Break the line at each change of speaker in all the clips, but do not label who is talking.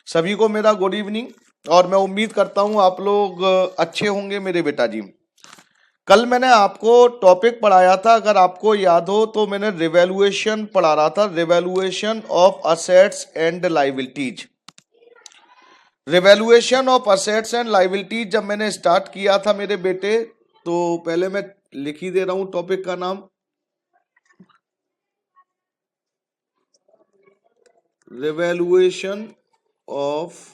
सभी को मेरा गुड इवनिंग। और मैं उम्मीद करता हूं आप लोग अच्छे होंगे मेरे बेटा जी। कल मैंने आपको टॉपिक पढ़ाया था, अगर आपको याद हो तो मैंने रिवैल्यूएशन पढ़ा रहा था, revaluation of assets and liabilities. Revaluation of assets and liabilities जब मैंने स्टार्ट किया था मेरे बेटे, तो पहले मैं लिख ही दे रहा हूं टॉपिक का नाम, revaluation of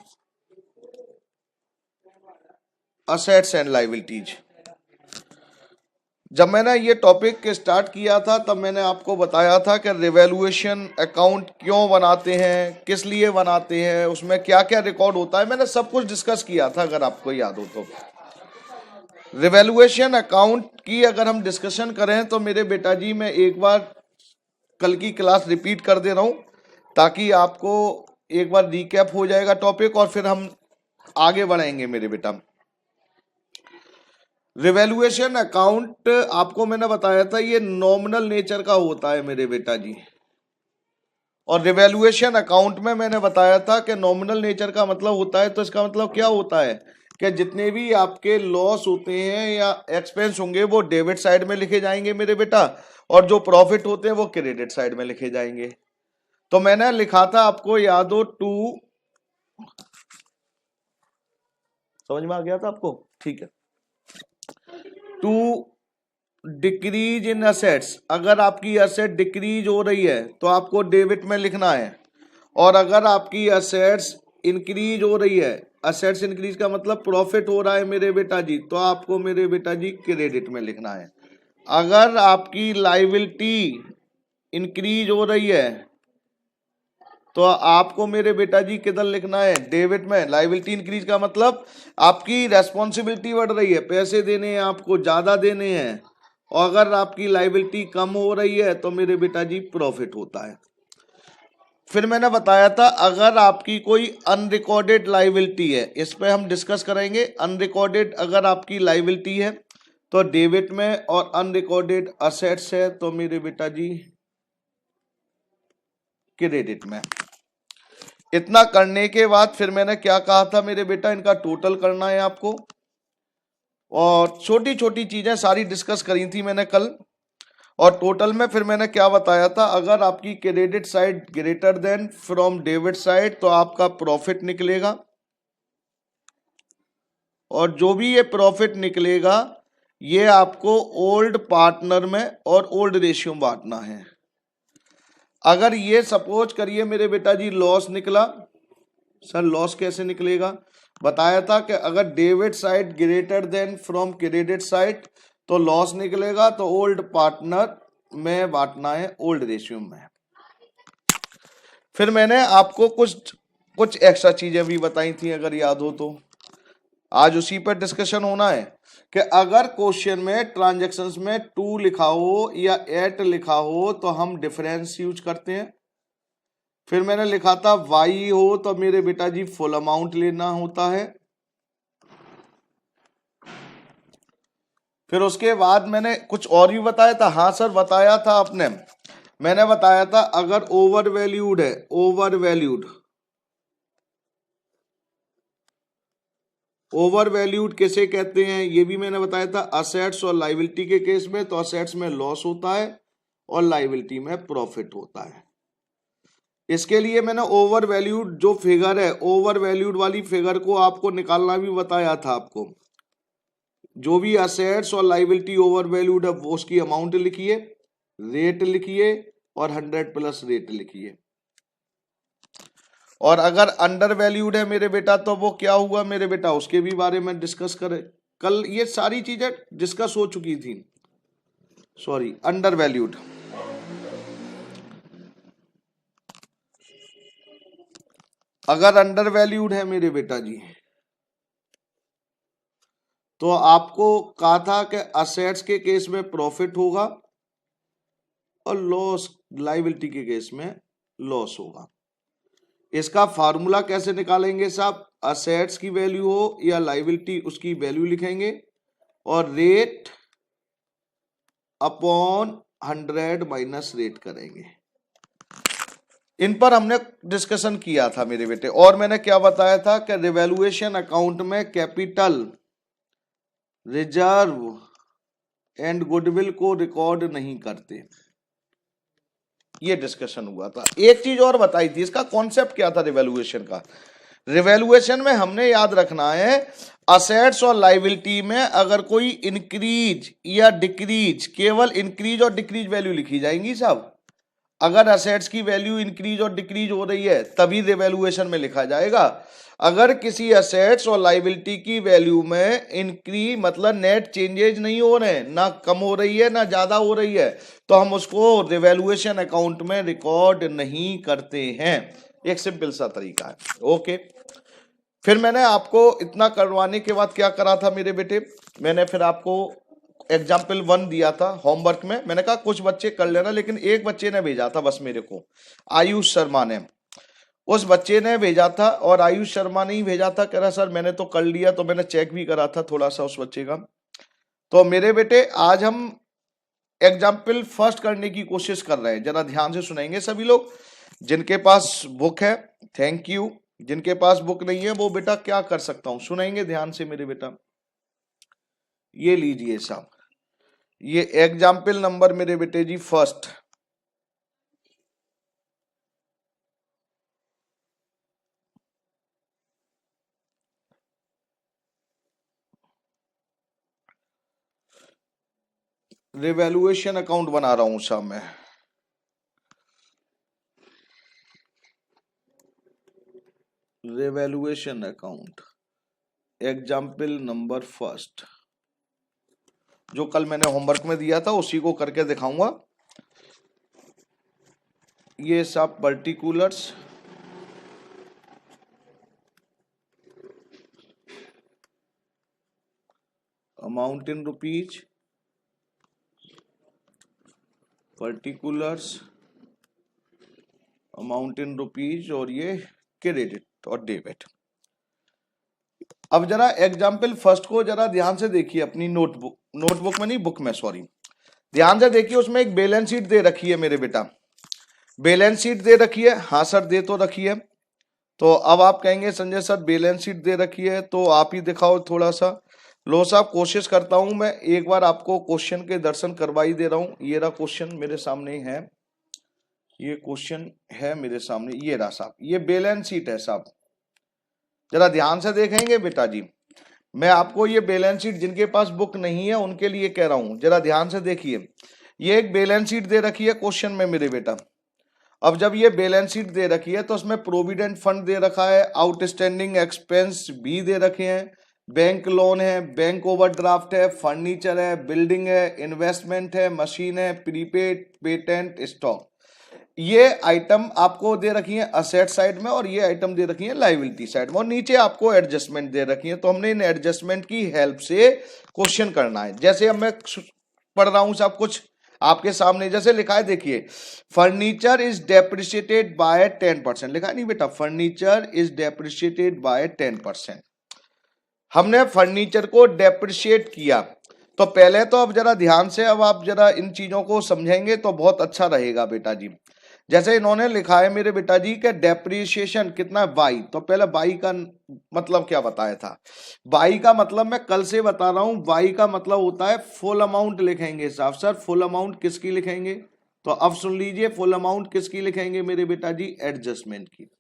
assets and liabilities. जब मैंने ये टॉपिक स्टार्ट किया था तब मैंने आपको बताया था कि रिवैल्यूएशन अकाउंट क्यों बनाते हैं, किस लिए बनाते हैं, उसमें क्या क्या रिकॉर्ड होता है, मैंने सब कुछ डिस्कस किया था अगर आपको याद हो तो। रिवैल्यूएशन अकाउंट की अगर हम डिस्कशन करें तो मेरे बेटा जी मैं एक बार कल की क्लास रिपीट कर दे रहा हूं ताकि आपको एक बार रिकैप हो जाएगा टॉपिक और फिर हम आगे बढ़ेंगे मेरे बेटा। रिवैल्यूएशन अकाउंट आपको मैंने बताया था ये नॉमिनल नेचर का होता है मेरे बेटा जी। और रिवैल्यूएशन अकाउंट में मैंने बताया था कि नॉमिनल नेचर का मतलब होता है, तो इसका मतलब क्या होता है कि जितने भी आपके लॉस होते हैं या एक्सपेंस होंगे वो डेबिट साइड में लिखे जाएंगे मेरे बेटा, और जो प्रॉफिट होते हैं वो क्रेडिट साइड में लिखे जाएंगे। तो मैंने लिखा था, आपको याद हो, टू, समझ में आ गया था आपको? ठीक है। टू डिक्रीज इन असेट्स, अगर आपकी असेट डिक्रीज हो रही है तो आपको डेबिट में लिखना है, और अगर आपकी असेट्स इंक्रीज हो रही है, असेट्स इंक्रीज का मतलब प्रॉफिट हो रहा है मेरे बेटा जी, तो आपको मेरे बेटा जी क्रेडिट में लिखना है। अगर आपकी लायबिलिटी इंक्रीज हो रही है तो आपको मेरे बेटा जी किधर लिखना है? डेबिट में। लायबिलिटी इंक्रीज का मतलब आपकी रेस्पॉन्सिबिलिटी बढ़ रही है, पैसे देने हैं आपको, ज्यादा देने हैं, और अगर आपकी लायबिलिटी कम हो रही है तो मेरे बेटा जी प्रॉफिट होता है। फिर मैंने बताया था अगर आपकी कोई अनरिकॉर्डेड लायबिलिटी है, इस पे हम डिस्कस करेंगे। अनरिकॉर्डेड अगर आपकी लायबिलिटी है तो डेबिट में, और अनरिकॉर्डेड असेट्स है तो मेरे बेटा जी क्रेडिट में। इतना करने के बाद फिर मैंने क्या कहा था मेरे बेटा, इनका टोटल करना है आपको, और छोटी छोटी चीजें सारी डिस्कस करी थी मैंने कल। और टोटल में फिर मैंने क्या बताया था, अगर आपकी credit side greater than from debit side तो आपका प्रॉफिट निकलेगा, और जो भी ये प्रॉफिट निकलेगा ये आपको ओल्ड पार्टनर में और ओल्ड रेशियो में बांटना है। अगर ये सपोज करिए मेरे बेटा जी लॉस निकला, सर लॉस कैसे निकलेगा? बताया था कि अगर debit side greater than from credit side तो लॉस निकलेगा, तो ओल्ड पार्टनर में बांटना है ओल्ड रेशियो में। फिर मैंने आपको कुछ कुछ एक्स्ट्रा चीजें भी बताई थी अगर याद हो तो, आज उसी पर डिस्कशन होना है कि अगर क्वेश्चन में ट्रांजैक्शंस में 2 लिखा हो या 8 लिखा हो तो हम डिफरेंस यूज करते हैं। फिर मैंने लिखा था वाई हो तो मेरे बेटा जी फुल अमाउंट लेना होता है। फिर उसके बाद मैंने कुछ और भी बताया था। हाँ सर बताया था आपने, मैंने बताया था अगर ओवर वैल्यूड है, ओवर वैल्यूड, ओवर वैल्यूड किसे कहते हैं ये भी मैंने बताया था। असेट्स और लायबिलिटी के केस में तो असेट्स में लॉस होता है और लायबिलिटी में प्रॉफिट होता है। इसके लिए मैंने ओवर वैल्यूड जो फिगर है, ओवर वैल्यूड वाली फिगर को आपको निकालना भी बताया था आपको। जो भी असेट्स और लायबिलिटी ओवर वैल्यूड है वो उसकी अमाउंट लिखिए, रेट लिखिए और 100 प्लस रेट लिखिए। और अगर अंडर वैल्यूड है मेरे बेटा तो वो क्या हुआ मेरे बेटा, उसके भी बारे में डिस्कस करें। कल ये सारी चीजें डिस्कस हो चुकी थी। सॉरी, अंडर वैल्यूड, अगर अंडर वैल्यूड है मेरे बेटा जी तो आपको कहा था कि असेट्स के केस में प्रॉफिट होगा और लॉस लायबिलिटी के केस में लॉस होगा। इसका फार्मूला कैसे निकालेंगे साहब? असेट्स की वैल्यू हो या लायबिलिटी उसकी वैल्यू लिखेंगे और रेट अपॉन 100 माइनस रेट करेंगे। इन पर हमने डिस्कशन किया था मेरे बेटे, और मैंने क्या बताया था कि रिवैल्यूएशन अकाउंट में कैपिटल, रिजर्व एंड गुडविल को रिकॉर्ड नहीं करते, ये डिस्कशन हुआ था। एक चीज और बताई थी, इसका कॉन्सेप्ट क्या था रिवैल्यूएशन का। रिवैल्यूएशन में हमने याद रखना है, असेट्स और लायबिलिटी में अगर कोई इंक्रीज या डिक्रीज, केवल इंक्रीज और डिक्रीज वैल्यू लिखी जाएंगी साहब। अगर असेट्स की वैल्यू इंक्रीज और डिक्रीज हो रही है तभी रिवैल्यूएशन में लिखा जाएगा। अगर किसी असेट्स और लायबिलिटी की वैल्यू में इंक्रीज मतलब नेट चेंजेज नहीं हो रहे हैं, ना कम हो रही है ना ज्यादा हो रही है, तो हम उसको रिवैल्यूएशन अकाउंट में रिकॉर्ड नहीं करते हैं। एक सिंपल सा तरीका है। ओके, फिर मैंने आपको इतना करवाने के बाद क्या करा था मेरे बेटे, मैंने फिर आपको एग्जाम्पल 1 दिया था होमवर्क में। मैंने कहा कुछ बच्चे कर लेना, लेकिन एक बच्चे ने भेजा था बस मेरे को, आयुष शर्मा ने। उस बच्चे ने भेजा था, और आयुष शर्मा ने ही भेजा था, कह रहा सर मैंने तो कर लिया। तो मैंने चेक भी करा था थोड़ा सा उस बच्चे का। तो मेरे बेटे आज हम एग्जाम्पल फर्स्ट करने की कोशिश कर रहे हैं, जरा ध्यान से सुनेंगे सभी लोग। जिनके पास बुक है थैंक यू, जिनके पास बुक नहीं है वो बेटा क्या कर सकता हूं, सुनेंगे ध्यान से मेरे बेटा। ये लीजिए साहब, ये एग्जाम्पल नंबर मेरे बेटे जी फर्स्ट, रिवैल्यूएशन अकाउंट बना रहा हूं साहब मैं। Revaluation account example number first, जो कल मैंने होमवर्क में दिया था उसी को करके दिखाऊंगा। ये सब particulars, amount in rupees, particulars, amount in rupees, और ये क्रेडिट और डेबिट। अब जरा एग्जाम्पल फर्स्ट को जरा ध्यान से देखिए अपनी नोटबुक में नहीं, बुक में सॉरी, ध्यान से देखिए। उसमें एक बैलेंस शीट दे रखी है मेरे बेटा, बैलेंस शीट दे रखी है। हाँ सर दे तो रखी है। तो अब आप कहेंगे संजय सर बैलेंस शीट दे रखी है तो आप ही दिखाओ थोड़ा सा। लो साहब कोशिश करता हूं मैं, एक बार आपको क्वेश्चन के दर्शन करवा ही दे रहा हूं। ये रहा क्वेश्चन मेरे सामने है, ये क्वेश्चन है मेरे सामने, ये रहा साहब, ये बैलेंस शीट है साहब। जरा ध्यान से देखेंगे बेटा जी, मैं आपको ये बैलेंस शीट, जिनके पास बुक नहीं है उनके लिए कह रहा हूं, जरा ध्यान से देखिए। ये एक बैलेंस शीट दे रखी है क्वेश्चन में मेरे बेटा। अब जब ये बैलेंस शीट दे रखी है तो उसमें प्रोविडेंट फंड दे रखा है, आउटस्टैंडिंग एक्सपेंस भी दे रखे हैं, बैंक लोन है, बैंक ओवरड्राफ्ट है, फर्नीचर है, बिल्डिंग है, इन्वेस्टमेंट है, मशीन है, प्रीपेड, पेटेंट, स्टॉक। ये आइटम आपको दे रखी है असेट साइड में, और ये आइटम दे रखी है लायबिलिटी साइड में, और नीचे आपको एडजस्टमेंट दे रखी है। तो हमने इन एडजस्टमेंट की हेल्प से क्वेश्चन करना है। जैसे अब मैं पढ़ रहा हूं सब कुछ आपके सामने, जैसे लिखा है देखिए, फर्नीचर इज डेप्रिशिएटेड बाय 10%, लिखा है नहीं बेटा, फर्नीचर इज डेप्रिशिएटेड बाय 10%। हमने फर्नीचर को डेप्रिशिएट किया। तो पहले तो अब जरा ध्यान से, अब आप जरा इन चीजों को समझेंगे तो बहुत अच्छा रहेगा बेटा जी। जैसे इन्होंने लिखा है मेरे बेटा जी कि डेप्रिसिएशन कितना बाई, तो पहले बाई का मतलब क्या बताया था। बाई का मतलब मैं कल से बता रहा हूं, बाई का मतलब होता है फुल अमाउंट लिखेंगे साहब। सर फुल अमाउंट किसकी लिखेंगे, तो अब सुन लीजिए, फुल अमाउंट किसकी लिखेंगे मेरे बेटा जी, एडजस्टमेंट की।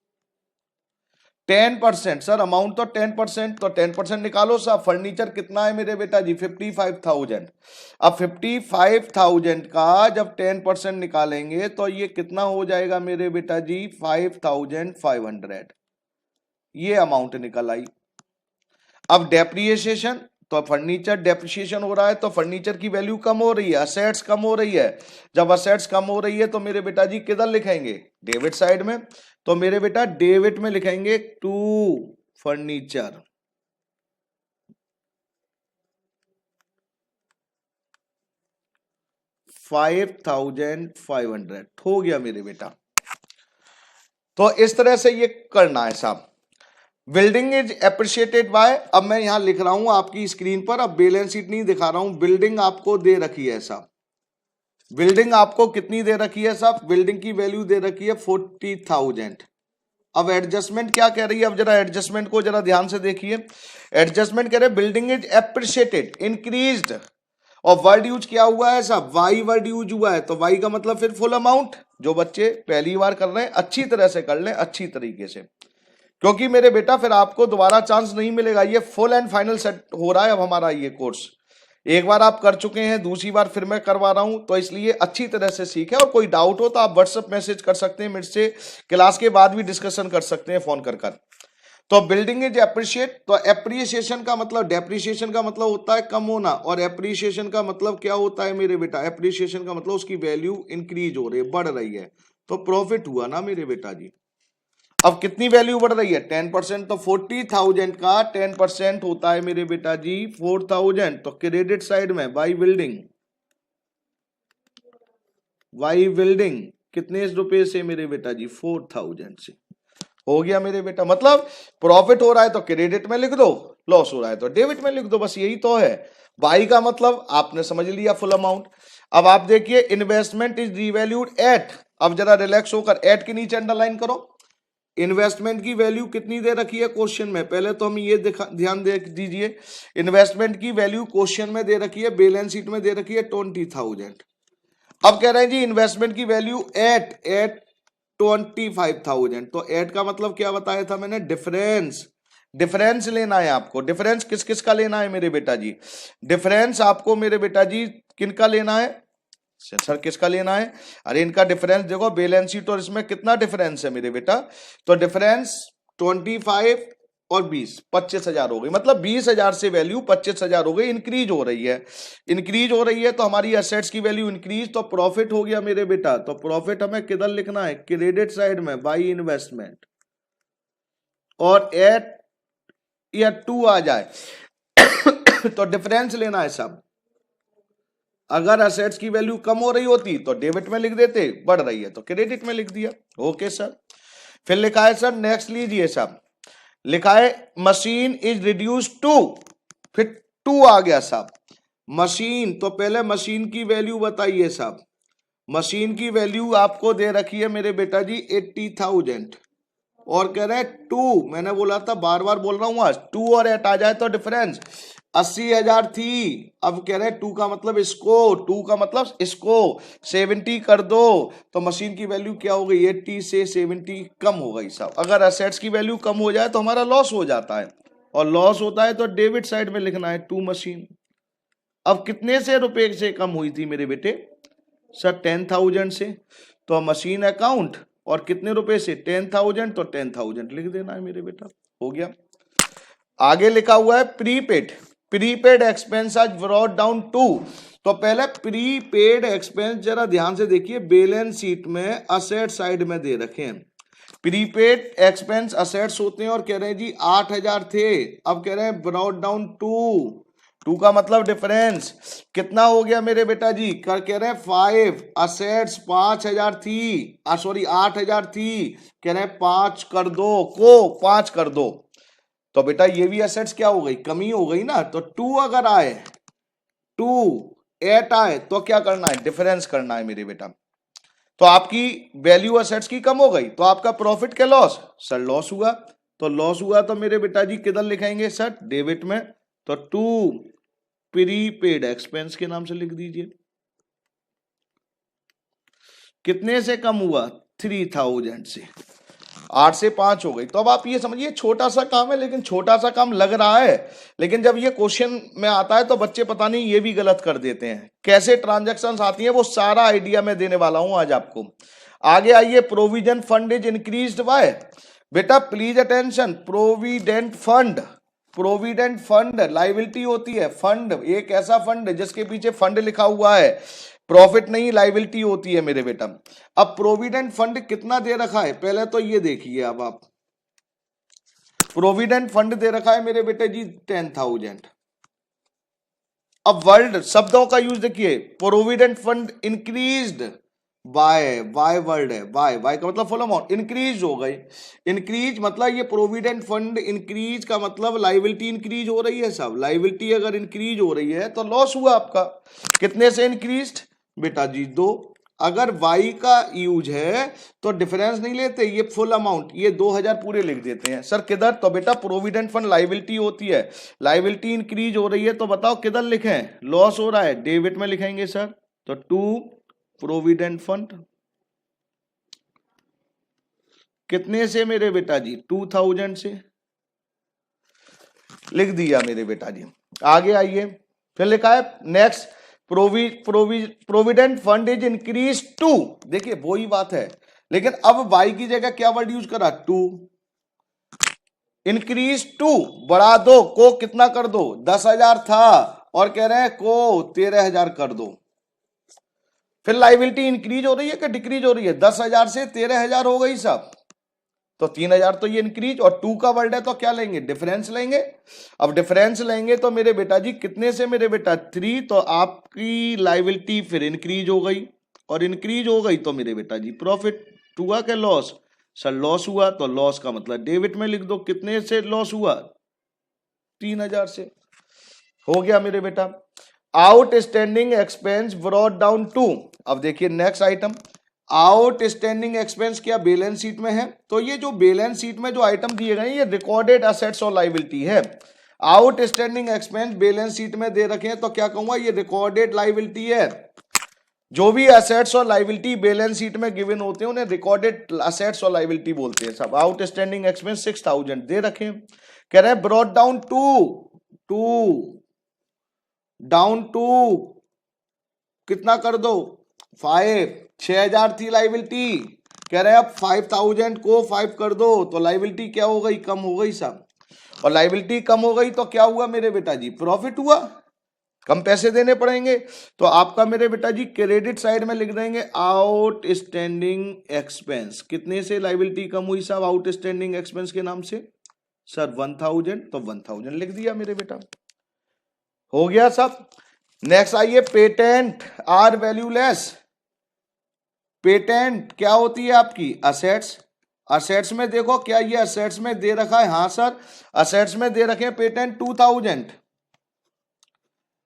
10% सर, अमाउंट तो 10%, तो 10% निकालो साहब। फर्नीचर कितना है मेरे बेटा जी, 55,000। अब 55,000 का जब 10% निकालेंगे तो ये कितना हो जाएगा मेरे बेटा जी, 5,500। ये अमाउंट निकल आई। अब डेप्रिसिएशन, तो फर्नीचर डेप्रिसिएशन हो रहा है तो फर्नीचर की वैल्यू कम हो रही है, असेट्स कम हो रही है। जब असेट्स कम हो रही है तो मेरे बेटा जी किधर लिखेंगे, डेबिट साइड में। तो मेरे बेटा डेबिट में लिखेंगे टू फर्नीचर। $5,500 हो गया मेरे बेटा। तो इस तरह से ये करना है साहब। बिल्डिंग इज एप्रिशिएटेड बाय, अब मैं यहां लिख रहा हूं आपकी स्क्रीन पर, अब बैलेंस शीट नहीं दिखा रहा हूं, बिल्डिंग आपको दे रखी है साहब। बिल्डिंग आपको कितनी दे रखी है साहब, बिल्डिंग की वैल्यू दे रखी है 40,000। अब एडजस्टमेंट क्या कह रही है, अब जरा एडजस्टमेंट को जरा ध्यान से देखिए। एडजस्टमेंट कह रहे हैं बिल्डिंग इज एप्रिशिएटेड, इंक्रीज्ड, और वर्ड यूज क्या हुआ है साहब, वाई वर्ड यूज हुआ है, तो वाई का मतलब फिर फुल अमाउंट। जो बच्चे पहली बार कर रहे हैं अच्छी तरह से कर लें, अच्छी तरीके से, क्योंकि मेरे बेटा फिर आपको दोबारा चांस नहीं मिलेगा। ये फुल एंड फाइनल सेट हो रहा है अब हमारा ये कोर्स, एक बार आप कर चुके हैं, दूसरी बार फिर मैं करवा रहा हूं, तो इसलिए अच्छी तरह से सीखें। और कोई डाउट हो तो आप व्हाट्सएप मैसेज कर सकते हैं मेरे से, क्लास के बाद भी डिस्कशन कर सकते हैं फोन कर कर। तो बिल्डिंग इज एप्रिशिएट, तो एप्रिसिएशन का मतलब, डेप्रिसिएशन का मतलब होता है कम होना, और एप्रिसिएशन का मतलब क्या होता है मेरे बेटा, एप्रिसिएशन का मतलब उसकी वैल्यू इंक्रीज हो रही है, बढ़ रही है, तो प्रॉफिट हुआ ना मेरे बेटा जी। अब कितनी वैल्यू बढ़ रही है, 10%, तो 40,000 का 10% होता है मेरे बेटा जी 4,000, तो क्रेडिट साइड में बाई बिल्डिंग, वाई बिल्डिंग कितने रुपए से मेरे बेटा जी, 4,000 से। हो गया मेरे बेटा, मतलब प्रॉफिट हो रहा है तो क्रेडिट में लिख दो, लॉस हो रहा है तो डेबिट में लिख दो, बस यही तो है। बाई का मतलब आपने समझ लिया फुल अमाउंट। अब आप देखिए इन्वेस्टमेंट इज रिवैल्यूड एट, अब जरा रिलैक्स होकर एट के नीचे अंडरलाइन करो। इन्वेस्टमेंट की वैल्यू कितनी दे रखी है क्वेश्चन में, पहले तो हम ये ध्यान दे दीजिए, इन्वेस्टमेंट की वैल्यू क्वेश्चन में दे रखी है, बैलेंस शीट में दे रखी है 20,000। अब कह रहे हैं जी इन्वेस्टमेंट की वैल्यू एट 25,000, तो एट का मतलब क्या बताया था मैंने, डिफरेंस। डिफरेंस लेना है आपको, डिफरेंस किस किस का लेना है मेरे बेटा जी, डिफरेंस आपको मेरे बेटा जी किन का लेना है, सर किसका लेना है, अरे इनका डिफरेंस देखो, बैलेंस शीट और इसमें कितना डिफरेंस है मेरे बेटा, तो डिफरेंस 25 और 20, 25,000 हो गई, मतलब 20,000 से वैल्यू 25,000 हो गई, इंक्रीज हो रही है। इंक्रीज हो रही है तो हमारी एसेट्स की वैल्यू इंक्रीज, तो प्रॉफिट हो गया मेरे बेटा। तो प्रॉफिट हमें किधर लिखना है, क्रेडिट साइड में बाई इन्वेस्टमेंट, और एट या 2 आ जाए तो डिफरेंस लेना है सब। अगर एसेट्स की वैल्यू कम हो रही होती तो डेबिट में लिख देते, बढ़ रही है तो क्रेडिट में लिख दिया। ओके सर, फिर लिखा है सर नेक्स्ट लीजिए साहब, लिखा है मशीन इज रिड्यूस टू, फिर 2 आ गया साहब, मशीन, तो पहले मशीन की वैल्यू बताइए साहब, मशीन की वैल्यू आपको दे रखी है मेरे बेटा जी 80,000, और कह रहे हैं 2, मैंने बोला था बार बार बोल रहा हूं आज, 2 और 8 आ जाए तो डिफरेंस 80,000 थी, अब कह रहे हैं 2 का मतलब इसको, 2 का मतलब इसको 70 कर दो, तो मशीन की वैल्यू क्या हो गई, 80 से 70 कम हो गई साहब। अगर एसेट्स की वैल्यू कम हो जाए तो हमारा लॉस हो जाता है, और लॉस होता है तो डेबिट साइड में लिखना है 2 मशीन। अब कितने से रुपए से कम हुई थी मेरे बेटे, सर 10,000 से, तो मशीन अकाउंट और कितने रुपए से 10,000, तो 10,000 लिख देना है मेरे बेटा, हो गया। आगे लिखा हुआ है प्रीपेड, प्रीपेड एक्सपेंस आज ब्रॉट डाउन टू, तो पहले प्रीपेड एक्सपेंस जरा ध्यान से देखिए, बैलेंस शीट में असेट साइड में दे रखे हैं, प्रीपेड एक्सपेंस असेट्स होते हैं, और कह रहे हैं जी 8,000 थे, अब कह रहे हैं ब्रॉट डाउन टू का मतलब डिफरेंस कितना हो गया मेरे बेटा जी, कर कह रहे हैं 5, असेट्स 5,000 थी, सॉरी 8,000 थी, कह रहे हैं 5 कर दो, को 5 कर दो, तो बेटा ये भी एसेट्स क्या हो गई, कमी हो गई ना। तो 2 अगर आए, 2 8 आए तो क्या करना है, डिफरेंस करना है मेरे बेटा। तो आपकी वैल्यू एसेट्स की कम हो गई, तो आपका प्रॉफिट के लॉस, सर लॉस हुआ, तो लॉस हुआ तो मेरे बेटा जी किधर लिखेंगे सर, डेबिट में, तो 2 प्रीपेड एक्सपेंस के नाम से लिख दीजिए। कितने से कम हुआ, 3,000 से, 8 से 5 हो गई। तो अब आप ये समझिए छोटा सा काम है, लेकिन छोटा सा काम लग रहा है, लेकिन जब ये क्वेश्चन में आता है तो बच्चे पता नहीं ये भी गलत कर देते हैं। कैसे ट्रांजैक्शंस आती हैं वो सारा आइडिया मैं देने वाला हूं आज आपको। आगे आइए, provision fund is increased by, बेटा please attention, provident fund, provident fund liability होती है, फंड एक ऐसा फंड जिसके पीछे फंड लिखा हुआ है, प्रॉफिट नहीं लाइबिलिटी होती है मेरे बेटा। अब प्रोविडेंट फंड कितना दे रखा है, पहले तो ये देखिए, अब आप प्रोविडेंट फंड दे रखा है मेरे बेटे जी 10,000। अब वर्ल्ड शब्दों का यूज देखिए, provident fund increased by, by word है, बाय, बाय का मतलब फुल अमाउंट, इंक्रीज हो गई, इंक्रीज मतलब ये प्रोविडेंट फंड इंक्रीज का मतलब लाइबिलिटी इंक्रीज हो रही है सब, लाइबिलिटी अगर इंक्रीज हो रही है तो लॉस हुआ आपका, कितने से इंक्रीज, बेटा जी 2। अगर y का यूज है तो डिफरेंस नहीं लेते, ये फुल अमाउंट, ये 2000 पूरे लिख देते हैं। सर किधर? तो बेटा प्रोविडेंट फंड लाइबिलिटी होती है, लाइबिलिटी इंक्रीज हो रही है तो बताओ किधर लिखें? लॉस हो रहा है, डेबिट में लिखेंगे सर। तो टू प्रोविडेंट फंड कितने से मेरे बेटा जी? 2000 से लिख दिया मेरे बेटा जी। आगे आइए, फिर लिखा है next provident fund is increase to, देखिए वही बात है, लेकिन अब वाई की जगह क्या वर्ड यूज करा? टू। इंक्रीज टू बढ़ा दो, को कितना कर दो? 10,000 था और कह रहे हैं को 13,000 कर दो। फिर लाइबिलिटी इंक्रीज हो रही है कि डिक्रीज हो रही है? 10,000 से 13,000 हो गई सब, तो 3,000 तो ये इंक्रीज, और 2 का वर्ड है तो क्या लेंगे? डिफरेंस लेंगे। अब डिफरेंस लेंगे तो मेरे बेटा जी कितने से मेरे बेटा? 3, तो आपकी लाइबिलिटी फिर इंक्रीज हो गई, और इंक्रीज हो गई तो मेरे बेटा जी प्रॉफिट हुआ क्या लॉस? सर लॉस हुआ, तो लॉस का मतलब डेबिट में लिख दो। कितने से लॉस हुआ? 3,000 से। हो गया मेरे बेटा। Outstanding expense brought down to, अब देखिए नेक्स्ट आइटम, आउटस्टैंडिंग एक्सपेंस क्या बैलेंस शीट में है? तो ये जो बैलेंस शीट में जो आइटम दिए गए ये रिकॉर्डेड असेट्स और लाइबिलिटी है। आउटस्टैंडिंग एक्सपेंस बैलेंस शीट में दे रखे हैं तो क्या कहूंगा? ये रिकॉर्डेड लाइबिलिटी है। जो भी असेट्स और लाइबिलिटी बैलेंस शीट में गिवन होते हैं उन्हें रिकॉर्डेड असेट्स और लाइबिलिटी बोलते हैं सब। आउटस्टैंडिंग एक्सपेंस 6,000 दे रखे, कह रहे हैं ब्रॉट डाउन टू कितना कर दो? 5। 6,000 थी लाइबिलिटी, कह रहे हैं अब 5,000 को 5 कर दो, तो लाइबिलिटी क्या हो गई? कम हो गई सब। और लाइबिलिटी कम हो गई तो क्या हुआ मेरे बेटा जी? प्रॉफिट हुआ, कम पैसे देने पड़ेंगे। तो आपका मेरे बेटा जी क्रेडिट साइड में लिख देंगे आउटस्टैंडिंग एक्सपेंस। कितने से लाइबिलिटी कम हुई साहब आउटस्टैंडिंग एक्सपेंस के नाम से? सर 1,000, तो 1,000 लिख दिया मेरे बेटा। हो गया सब। नेक्स्ट आइए, पेटेंट आर वैल्यूलेस। पेटेंट क्या होती है आपकी? असेट्स। असेट्स में देखो क्या ये असेट्स में दे रखा है? हाँ सर, असेट्स में दे रखे हैं पेटेंट 2,000।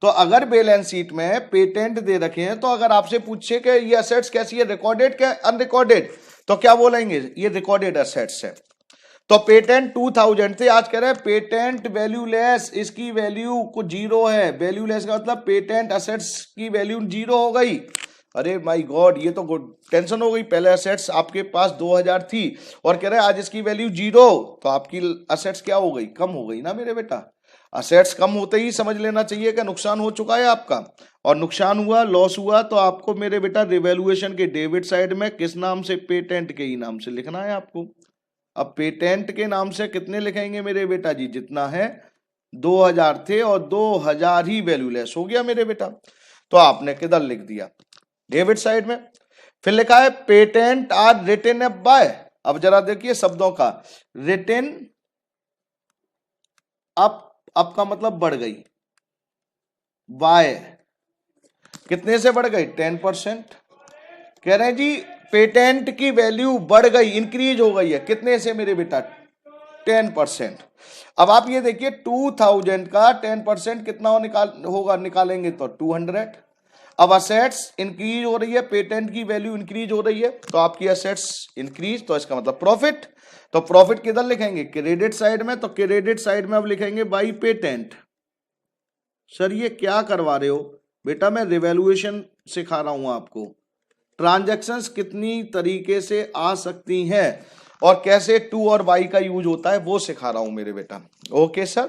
तो अगर बैलेंस शीट में पेटेंट दे रखे हैं तो अगर आपसे पूछे कि ये असेट्स कैसी है, रिकॉर्डेड क्या अनरिकॉर्डेड, तो क्या बोलेंगे? ये रिकॉर्डेड असेट्स है। तो पेटेंट 2,000 थे, आज कह रहे हैं पेटेंट वैल्यूलेस, इसकी वैल्यू कुछ 0 है। वैल्यूलेस का मतलब पेटेंट असेट्स की वैल्यू 0 हो गई। अरे माय गॉड, ये तो टेंशन हो गई। पहले असेट्स आपके पास 2,000 थी और कह रहे हैं आज इसकी वैल्यू 0, तो आपकी असेट्स क्या हो गई? कम हो गई ना मेरे बेटा। असेट्स कम होते ही समझ लेना चाहिए कि नुकसान हो चुका है आपका, और नुकसान हुआ, लॉस हुआ, तो आपको मेरे बेटा रिवैल्यूएशन के डेबिट साइड में किस नाम से? पेटेंट के ही नाम से लिखना है आपको। अब पेटेंट के नाम से कितने लिखेंगे मेरे बेटा जी? जितना है 2,000 थे और 2,000 ही वैल्यूलेस हो गया मेरे बेटा, तो आपने किधर लिख दिया? डेबिट साइड में। फिर लिखा है patent are written up by, अब जरा देखिए शब्दों का, रिटन अप का मतलब बढ़ गई, बाय कितने से बढ़ गई? 10%। कह रहे हैं जी पेटेंट की वैल्यू बढ़ गई, इंक्रीज हो गई है, कितने से मेरे बेटा? 10%। अब आप ये देखिए 2,000 का 10% कितना होगा निकालेंगे तो 200। अब असेट्स इंक्रीज हो रही है, पेटेंट की वैल्यू इंक्रीज हो रही है, तो आपकी असेट्स इंक्रीज, तो इसका मतलब प्रॉफिट। तो प्रॉफिट किधर लिखेंगे? क्रेडिट साइड में। तो क्रेडिट साइड में अब लिखेंगे बाई पेटेंट। सर ये क्या करवा रहे हो बेटा? मैं रिवैल्यूएशन सिखा रहा हूं आपको, ट्रांजैक्शंस कितनी तरीके से आ सकती हैं और कैसे टू और वाई का यूज होता है वो सिखा रहा हूं मेरे बेटा। ओके सर,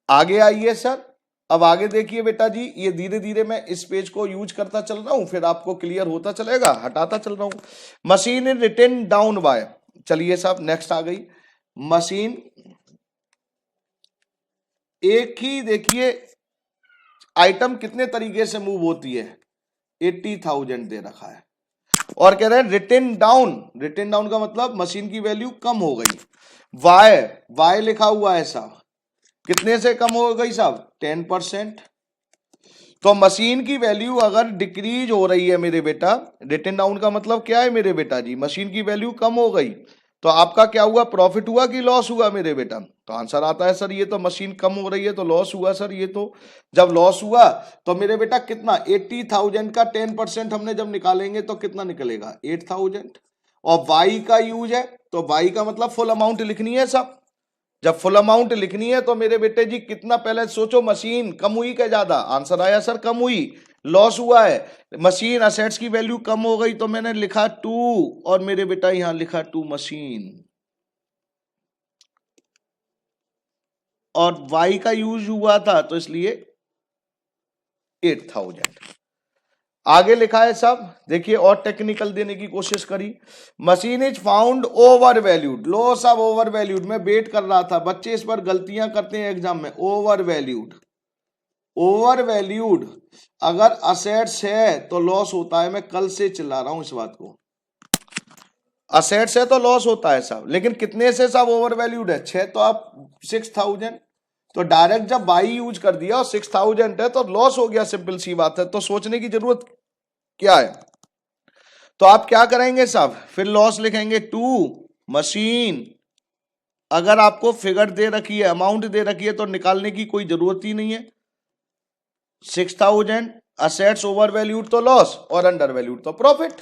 आगे आइए सर। अब आगे देखिए बेटा जी, ये धीरे धीरे मैं इस पेज को यूज करता चल रहा हूं, फिर आपको क्लियर होता चलेगा, हटाता चल रहा हूं। Machine is written down by, चलिए साहब नेक्स्ट आ गई मशीन। एक ही देखिए आइटम कितने तरीके से मूव होती है? 80,000 दे रखा है और कह रहे हैं रिटन डाउन। रिटन डाउन का मतलब मशीन की वैल्यू कम हो गई। वाई लिखा हुआ है साहब, कितने से कम हो गई साहब? 10%। तो मशीन की वैल्यू अगर डिक्रीज हो रही है मेरे बेटा, रिटन डाउन का मतलब क्या है मेरे बेटा जी? मशीन की वैल्यू कम हो गई, तो आपका क्या हुआ, प्रॉफिट हुआ कि लॉस हुआ मेरे बेटा? तो आंसर आता है सर ये तो मशीन कम हो रही है तो लॉस हुआ सर। ये तो जब लॉस हुआ तो मेरे बेटा कितना, 80,000 का 10% हमने जब निकालेंगे तो कितना निकलेगा, 8,000। और वाई का यूज है तो वाई का मतलब फुल अमाउंट लिखनी है सब। जब फुल अमाउंट लिखनी है तो मेरे बेटे जी कितना, पहले सोचो मशीन कम हुई क्या ज्यादा? आंसर आया सर कम हुई, लॉस हुआ है। मशीन असेट्स की वैल्यू कम हो गई तो मैंने लिखा 2 और मेरे बेटा यहां लिखा 2 मशीन। और वाई का यूज हुआ था तो इसलिए 8,000। आगे लिखा है सब, देखिए और टेक्निकल देने की कोशिश करी। Machine is found overvalued, लो सब ओवर वैल्यूड। मैं वेट कर रहा था, बच्चे इस पर गलतियां करते हैं एग्जाम में। ओवर वैल्यूड, ओवर वैल्यूड अगर असेट्स है तो लॉस होता है। मैं कल से चिल्ला रहा हूं इस बात को, असेट्स है तो लॉस होता है साहब, लेकिन कितने से साहब ओवर वैल्यूड है? 6 तो आप 6,000, तो डायरेक्ट जब बाई यूज कर दिया और 6,000 है तो लॉस हो गया, सिंपल सी बात है। तो सोचने की जरूरत क्या है? तो आप क्या करेंगे साहब, फिर लॉस लिखेंगे 2 मशीन। अगर आपको फिगर दे रखी है, अमाउंट दे रखी है तो निकालने की कोई जरूरत ही नहीं है। 6,000 असेट्स ओवर वैल्यूड तो लॉस और अंडर वैल्यूड तो प्रॉफिट।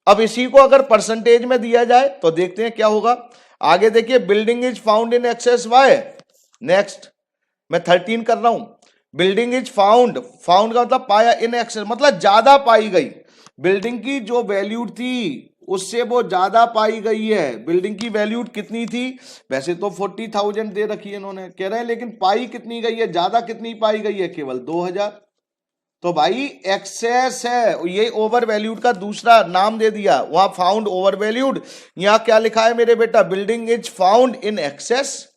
अब इसी को अगर परसेंटेज में दिया जाए तो देखते हैं क्या होगा। आगे देखिए, building is found in excess Y. Next मैं 13 कर रहा हूं। बिल्डिंग इज फाउंड, फाउंड का मतलब पाया, इन एक्सेस मतलब ज्यादा पाई गई। बिल्डिंग की जो वैल्यूड थी उससे वो ज्यादा पाई गई है। बिल्डिंग की वैल्यूड कितनी थी? वैसे तो 40,000 दे रखी है इन्होंने, कह रहे हैं लेकिन पाई कितनी गई है, ज्यादा कितनी पाई गई है? केवल 2,000। तो भाई एक्सेस है, ये ओवर वैल्यूड का दूसरा नाम दे दिया। वहां फाउंड ओवर वैल्यूड, यहां क्या लिखा है मेरे बेटा, building is found in access.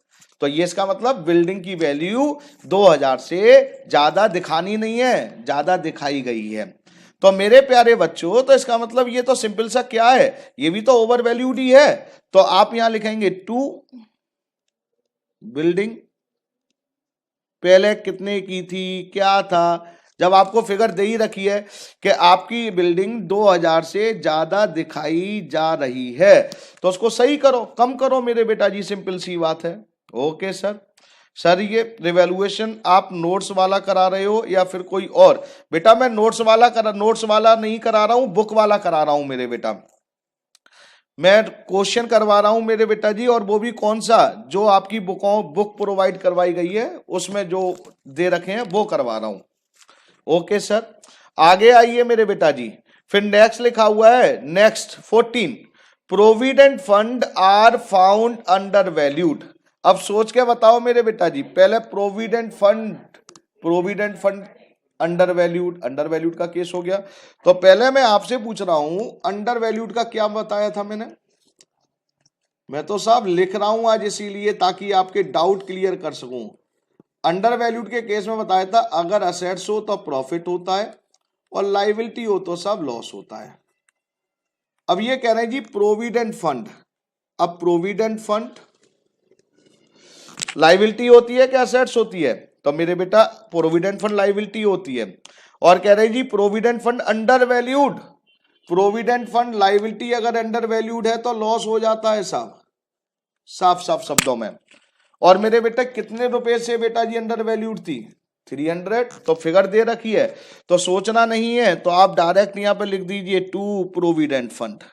तो ये इसका मतलब बिल्डिंग की वैल्यू 2,000 से ज्यादा दिखानी नहीं है, ज्यादा दिखाई गई है। तो मेरे प्यारे बच्चों, तो इसका मतलब ये तो सिंपल सा क्या है, ये भी तो ओवर वैल्यूड ही है। तो आप यहां लिखेंगे 2 बिल्डिंग पहले कितने की थी, क्या था। जब आपको फिगर दे ही रखी है कि आपकी बिल्डिंग 2,000 से ज्यादा दिखाई जा रही है तो उसको सही करो, कम करो मेरे बेटा जी, सिंपल सी बात है। Okay sir. सर ये रिवैल्यूएशन आप नोट्स वाला करा रहे हो या फिर कोई और? बेटा मैं नोट्स वाला नहीं करा रहा हूं, बुक वाला करा रहा हूं मेरे बेटा। मैं क्वेश्चन करवा रहा हूं मेरे बेटा जी, और वो भी कौन सा, जो आपकी बुक प्रोवाइड करवाई गई है उसमें जो दे रखे हैं वो करवा रहा हूं। Okay sir. आगे आइए मेरे बेटा जी, फिर नेक्स्ट लिखा हुआ है, next 14, provident fund are found undervalued. अब सोच के बताओ मेरे बेटा जी, पहले प्रोविडेंट फंड अंडर वैल्यूड का केस हो गया। तो पहले मैं आपसे पूछ रहा हूं अंडर वैल्यूड का क्या बताया था मैंने? मैं तो साहब लिख रहा हूं आज इसीलिए ताकि आपके डाउट क्लियर कर सकूं। अंडर वैल्यूड के केस में बताया था अगर असेट्स हो तो प्रॉफिट होता है और लाइबिलिटी हो तो सब लॉस होता है। अब ये कह रहे हैं जी प्रोविडेंट फंड। अब प्रोविडेंट फंड लाइबिलिटी होती है क्या असेट्स होती है? तो मेरे बेटा प्रोविडेंट फंड लाइबिलिटी होती है। और कह रहे हैं जी provident fund undervalued. Provident fund liability अगर अंडर वैल्यूड है तो लॉस हो जाता है साहब, साफ साफ शब्दों में। और मेरे बेटा कितने रुपए से बेटा जी अंडर वैल्यूड थी? 300। तो फिगर दे रखी है तो सोचना नहीं है, तो आप डायरेक्ट यहां पे लिख दीजिए 2 प्रोविडेंट फंड।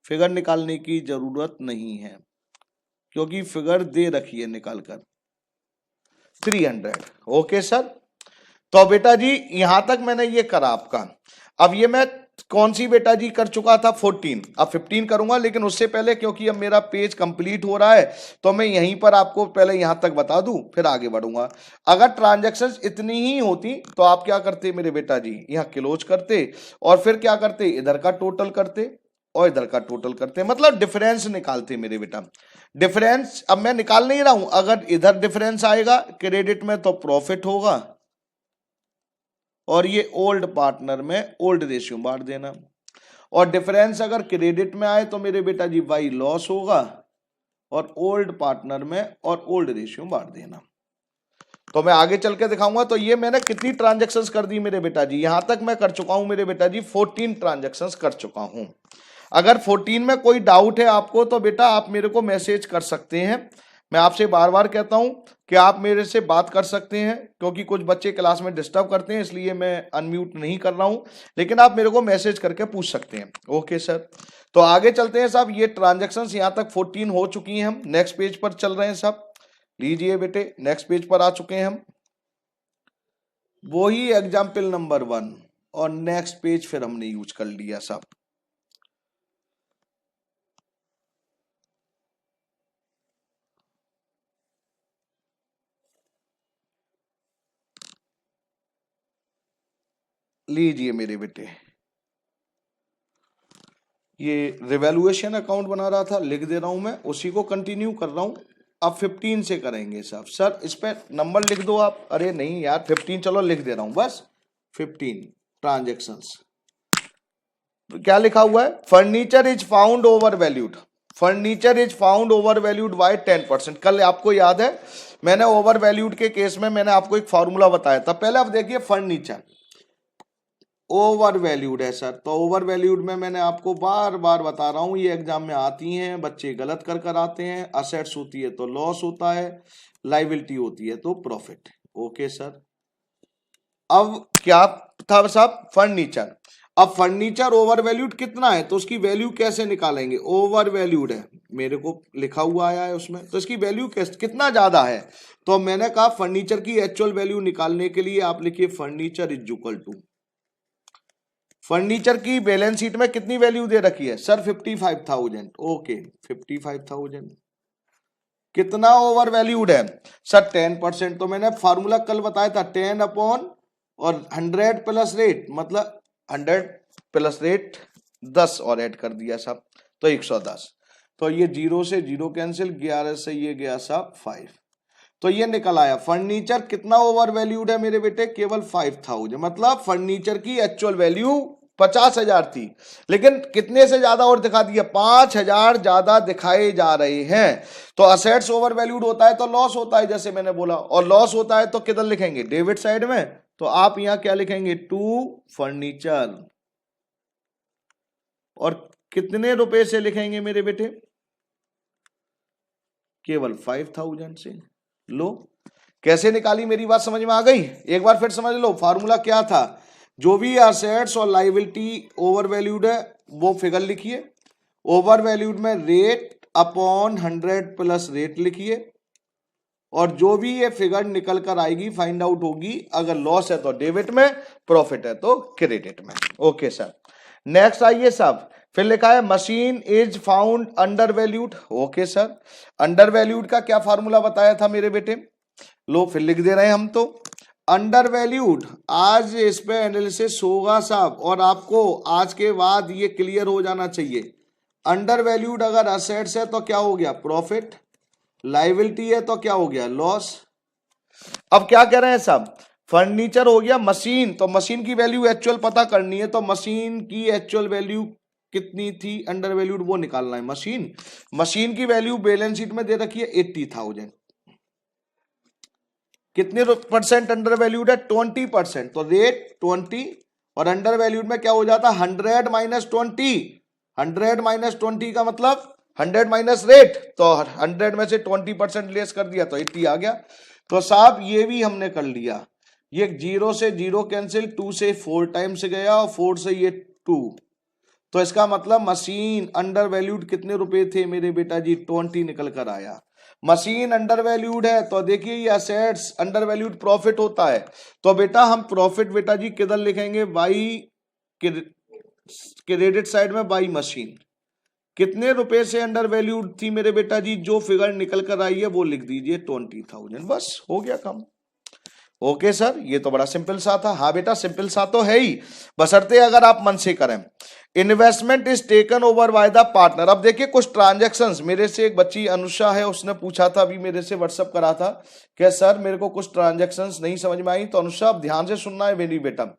फिगर निकालने की जरूरत नहीं है क्योंकि फिगर दे रखी है निकालकर 300। Okay sir. तो बेटा जी यहां तक मैंने ये करा आपका। अब ये मैं कौन सी बेटा जी कर चुका था 14, अब 15 करूंगा, लेकिन उससे पहले क्योंकि अब मेरा पेज कंप्लीट हो रहा है तो मैं यहीं पर आपको पहले यहां तक बता दूं फिर आगे बढ़ूंगा। अगर ट्रांजैक्शंस इतनी ही होती तो आप क्या करते मेरे बेटा जी, यहां क्लोज करते और फिर क्या करते, इधर का टोटल करते और इधर का टोटल करते, मतलब डिफरेंस निकालते मेरे बेटा। डिफरेंस अब मैं निकाल नहीं रहा हूं, अगर इधर डिफरेंस आएगा क्रेडिट में तो प्रॉफिट होगा और ये ओल्ड पार्टनर में ओल्ड रेशियो बांट देना। और डिफरेंस अगर क्रेडिट में आए तो मेरे बेटा जी वाई लॉस होगा और ओल्ड पार्टनर में और ओल्ड रेशियो बांट देना। तो मैं आगे चल के दिखाऊंगा। तो ये मैंने कितनी ट्रांजैक्शंस कर दी मेरे बेटा जी, यहां तक मैं कर चुका हूं मेरे बेटा जी 14 ट्रांजैक्शंस कर चुका हूं। अगर 14 में कोई डाउट है आपको तो बेटा आप मेरे को मैसेज कर सकते हैं। मैं आपसे बार बार कहता हूं कि आप मेरे से बात कर सकते हैं, क्योंकि कुछ बच्चे क्लास में डिस्टर्ब करते हैं इसलिए मैं अनम्यूट नहीं कर रहा हूं, लेकिन आप मेरे को मैसेज करके पूछ सकते हैं। ओके सर, तो आगे चलते हैं साहब। ये ट्रांजेक्शन्स यहां तक 14 हो चुकी हैं, हम नेक्स्ट पेज पर चल रहे हैं साहब। लीजिए बेटे, नेक्स्ट पेज पर आ चुके हैं हम, वही एग्जाम्पल नंबर 1 और नेक्स्ट पेज फिर हमने यूज कर लिया साहब। लीजिए मेरे बेटे, ये रिवैल्यूएशन अकाउंट बना रहा था, लिख दे रहा हूं मैं, उसी को कंटिन्यू कर रहा हूं। अब 15 से करेंगे साहब। सर इस पे नंबर लिख दो आप। अरे नहीं यार 15, चलो लिख दे रहा हूं बस 15 ट्रांजेक्शंस। तो क्या लिखा हुआ है? Furniture is found over valued, furniture is found over valued bye 10%। कल आपको याद है मैंने ओवर वैल्यूड के केस में मैंने आपको एक फॉर्मूला बताया था। पहले आप देखिए फर्नीचर ओवर वैल्यूड है सर, तो ओवर वैल्यूड में मैंने आपको बार बार बता रहा हूं, ये एग्जाम में आती हैं, बच्चे गलत कर कर आते हैं। असेट्स होती है तो लॉस होता है, लाइबिलिटी होती है तो प्रॉफिट। ओके सर, अब क्या था साहब? फर्नीचर। अब फर्नीचर ओवर वैल्यूड कितना है तो उसकी वैल्यू कैसे निकालेंगे? ओवर वैल्यूड है, मेरे को लिखा हुआ आया है उसमें, तो इसकी वैल्यू कितना ज्यादा है? तो मैंने कहा फर्नीचर की एक्चुअल वैल्यू निकालने के लिए आप लिखिए furniture is equal to, furniture की बैलेंस शीट में कितनी वैल्यू दे रखी है सर? 55,000। ओके 55,000 कितना ओवर वैल्यूड है सर? 10%। तो मैंने फार्मूला कल बताया था 10 अपॉन और 100 प्लस रेट, मतलब 100 प्लस रेट 10 और ऐड कर दिया साहब तो 110। तो ये 0 से 0 कैंसिल, 11 से ये गया साहब 5, तो ये निकल आया फर्नीचर कितना ओवर वैल्यूड है मेरे बेटे? केवल 5,000। मतलब फर्नीचर की एक्चुअल वैल्यू 50,000 थी, लेकिन कितने से ज्यादा और दिखा दिया? 5,000 ज्यादा दिखाए जा रहे हैं। तो असेट्स ओवर वैल्यूड होता है तो लॉस होता है, जैसे मैंने बोला, और लॉस होता है तो किधर लिखेंगे? डेबिट साइड में। तो आप यहां क्या लिखेंगे? To furniture. और कितने रुपए से लिखेंगे मेरे बेटे? केवल 5,000 से। लो, कैसे निकाली? मेरी बात समझ में आ गई? एक बार फिर समझ लो, फार्मूला क्या था? जो भी असेट्स और लाइबिलिटी ओवर वैल्यूड है वो फिगर लिखिए, ओवर वैल्यूड में रेट अपॉन 100 प्लस रेट लिखिए, और जो भी ये फिगर निकल कर आएगी फाइंड आउट होगी, अगर लॉस है तो डेबिट में, प्रॉफिट है तो क्रेडिट में। ओके सर, नेक्स्ट आइए साहब, फिर लिखा है machine is found under valued. Okay sir, under valued का क्या फार्मूला बताया था मेरे बेटे? लो फिर लिख दे रहे हैं हम, तो अंडर वैल्यूड आज इस पे एनालिसिस होगा साहब, और आपको आज के बाद ये क्लियर हो जाना चाहिए। अंडर वैल्यूड अगर असेट्स है तो क्या हो गया? प्रॉफिट। लाइबिलिटी है तो क्या हो गया? लॉस। अब क्या कह रहे हैं साहब? फर्नीचर हो गया मशीन, तो मशीन की वैल्यू एक्चुअल पता करनी है, तो मशीन की एक्चुअल वैल्यू कितनी थी अंडर वैल्यूड वो निकालना है। मशीन की वैल्यू बैलेंस शीट में दे रखी है 80,000। कितने परसेंट अंडर वैल्यूड है? 20%। तो रेट 20 और अंडर वैल्यूड में क्या हो जाता? 100 माइनस 20। 100 माइनस 20 का मतलब 100 माइनस रेट, तो 100 में से 20% लेस कर दिया तो 80 आ गया। तो साहब ये भी हमने कर लिया, ये 0 से 0 कैंसिल, 2 से 4 टाइम्स गया और 4 से ये 2, तो इसका मतलब मशीन अंडर वैल्यूड कितने रुपए थे मेरे बेटा जी? 20 निकल कर आया। मशीन अंडर वैल्यूड है तो देखिए ये असेट्स अंडर वैल्यूड प्रॉफिट होता है, तो बेटा हम प्रॉफिट बेटा जी किधर लिखेंगे? बाई क्रेडिट साइड में, बाई मशीन। कितने रुपए से अंडर वैल्यूड थी मेरे बेटा जी? जो फिगर निकल कर आई है वो लिख दीजिए 20,000, बस हो गया काम। ओके सर, ये तो बड़ा सिंपल सा था। हाँ बेटा सिंपल सा तो है ही, बशर्ते अगर आप मन से करें। Investment is taken over by the partner. अब देखिए कुछ ट्रांजैक्शंस, मेरे से एक बच्ची अनुषा है, उसने पूछा था अभी मेरे से व्हाट्सअप करा था कि सर मेरे को कुछ ट्रांजैक्शंस नहीं समझ में आई। तो अनुषा आप ध्यान से सुनना है मेरी बेटा,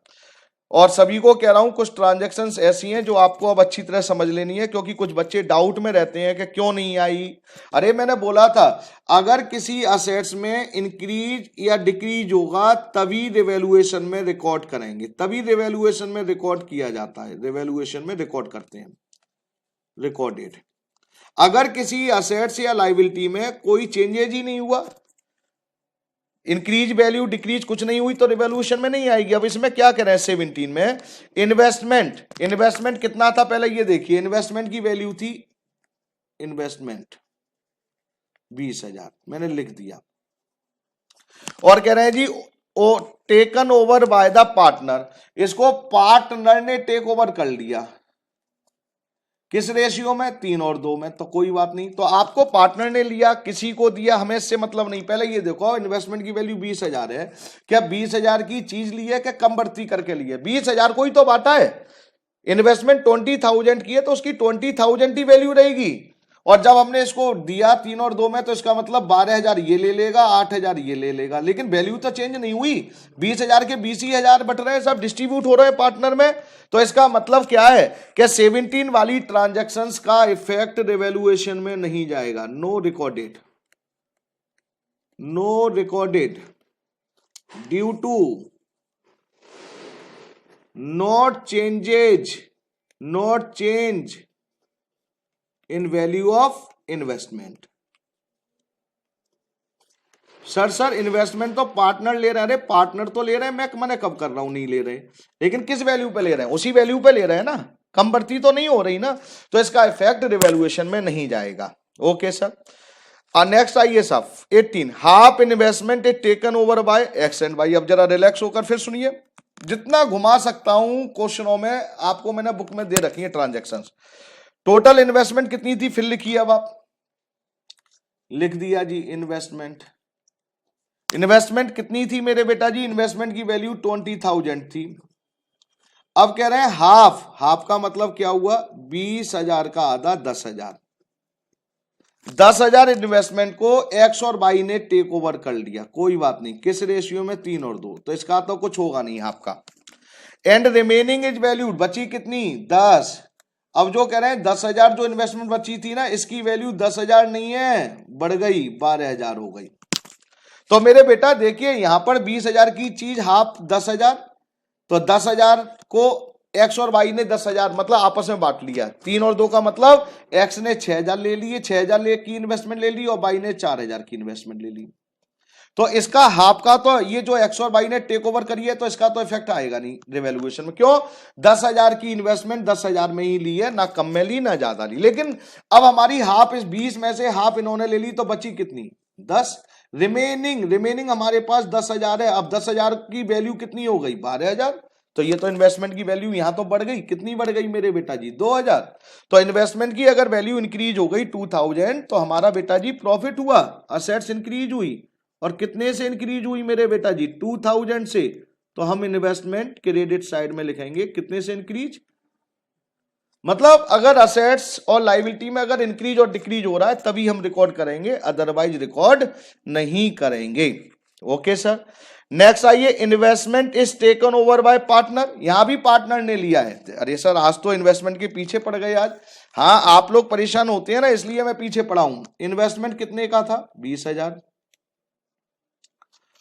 और सभी को कह रहा हूं कुछ ट्रांजैक्शंस ऐसी हैं जो आपको अब अच्छी तरह समझ लेनी है, क्योंकि कुछ बच्चे डाउट में रहते हैं कि क्यों नहीं आई। अरे मैंने बोला था अगर किसी असेट्स में इंक्रीज या डिक्रीज होगा तभी रिवैल्यूएशन में रिकॉर्ड करेंगे, तभी रिवैल्यूएशन में रिकॉर्ड किया जाता है, रिवैल्यूएशन में रिकॉर्ड करते हैं। रिकॉर्डेड। अगर किसी असेट्स या लाइबिलिटी में कोई चेंजेज ही नहीं हुआ, इंक्रीज वैल्यू डिक्रीज कुछ नहीं हुई, तो रिवॉल्यूशन में नहीं आएगी। अब इसमें क्या कह रहे हैं 17 में, इन्वेस्टमेंट कितना था पहले ये देखिए। इन्वेस्टमेंट की वैल्यू थी, इन्वेस्टमेंट 20,000 मैंने लिख दिया, और कह रहे हैं जी ओ taken over by the partner, इसको पार्टनर ने टेक ओवर कर लिया, किस रेशियो में, 3 और 2 में। तो कोई बात नहीं, तो आपको पार्टनर ने लिया, किसी को दिया, हमें इससे मतलब नहीं। पहले ये देखो इन्वेस्टमेंट की वैल्यू 20,000 है, क्या 20,000 की चीज ली है, क्या कम बढ़ती करके ली है? 20,000 को ही तो बांटा है। इन्वेस्टमेंट 20,000 की है तो उसकी 20,000 ही वैल्यू रहेगी, और जब हमने इसको दिया 3 और 2 में, तो इसका मतलब 12,000 ये ले लेगा, 8,000 ये ले लेगा, लेकिन वैल्यू तो चेंज नहीं हुई। 20,000 के 20,000 बट रहे हैं, सब डिस्ट्रीब्यूट हो रहे हैं पार्टनर में। तो इसका मतलब क्या है कि 17 वाली ट्रांजैक्शंस का इफेक्ट रिवैल्यूएशन में नहीं जाएगा। No recorded, no recorded due to not changes, not change in value of investment. Sir investment तो पार्टनर ले रहे हैं, पार्टनर तो ले रहे हैं, मैं कब कर रहा हूं नहीं ले रहे, लेकिन किस वैल्यू पे ले रहे हैं, उसी वैल्यू पे ले रहे हैं ना, कम बढ़ती तो नहीं हो रही ना, तो इसका इफेक्ट रिवैल्यूएशन में नहीं जाएगा। Okay sir. नेक्स्ट आइए साहब 18, half investment is taken over by X and Y. अब जरा रिलैक्स होकर फिर सुनिए, जितना घुमा सकता हूं क्वेश्चनों में आपको मैंने बुक में दे रखी है ट्रांजेक्शंस। टोटल इन्वेस्टमेंट कितनी थी, फिर लिखिए। अब आप लिख दिया जी इन्वेस्टमेंट, इन्वेस्टमेंट कितनी थी मेरे बेटा जी, इन्वेस्टमेंट की वैल्यू 20,000 थी। अब कह रहे हैं हाफ, हाफ का मतलब क्या हुआ, 20,000 का आधा 10,000, 10,000 इन्वेस्टमेंट को एक्स और वाई ने टेक ओवर कर लिया, कोई बात नहीं, किस रेशियो में, 3 और 2, तो इसका तो कुछ होगा नहीं हाफ का। एंड रिमेनिंग इज वैल्यूड, बची कितनी, 10। अब जो कह रहे हैं 10,000 जो इन्वेस्टमेंट बची थी ना, इसकी वैल्यू 10,000 नहीं है, बढ़ गई, 12,000 हो गई। तो मेरे बेटा देखिए यहां पर 20,000 की चीज हाफ 10,000, तो 10,000 को एक्स और वाई ने 10,000 मतलब आपस में बांट लिया, 3 और 2 का मतलब एक्स ने 6,000 ले लिए, 6,000 की इन्वेस्टमेंट ले ली, और वाई ने 4,000 की इन्वेस्टमेंट ले ली। तो इसका हाफ का तो ये जो एक्स और वाई ने टेक ओवर करी है, तो इसका तो इफेक्ट आएगा नहीं रिवैल्यूएशन में। क्यों, 10,000 की इन्वेस्टमेंट 10,000 में ही ली है, ना कम में ली ना ज्यादा ली। लेकिन अब हमारी हाफ, इस 20 में से हाफ इन्होंने ले ली, तो बची कितनी, 10। रिमेनिंग हमारे पास 10,000 है। अब 10,000 की वैल्यू कितनी हो गई, 12,000। तो ये तो इन्वेस्टमेंट की वैल्यू यहां तो बढ़ गई, कितनी बढ़ गई मेरे बेटा जी, 2,000। तो इन्वेस्टमेंट की अगर वैल्यू इंक्रीज हो गई 2,000, तो हमारा बेटा जी प्रॉफिट हुआ, असेट्स इंक्रीज हुई। और कितने से इंक्रीज हुई मेरे बेटा जी, 2,000 से। तो हम इन्वेस्टमेंट क्रेडिट साइड में लिखेंगे कितने से इंक्रीज, मतलब अगर असेट्स और लाइबिलिटी में अगर इंक्रीज और डिक्रीज हो रहा है तभी हम रिकॉर्ड करेंगे, अदरवाइज रिकॉर्ड नहीं करेंगे। Okay sir. नेक्स्ट आइए, investment is taken over bye partner, यहां भी पार्टनर ने लिया है। अरे सर आज तो इन्वेस्टमेंट के पीछे पड़ गए आज। हाँ आप लोग परेशान होते हैं ना, इसलिए मैं पीछे पड़ा हूं। इन्वेस्टमेंट कितने का था, 20,000।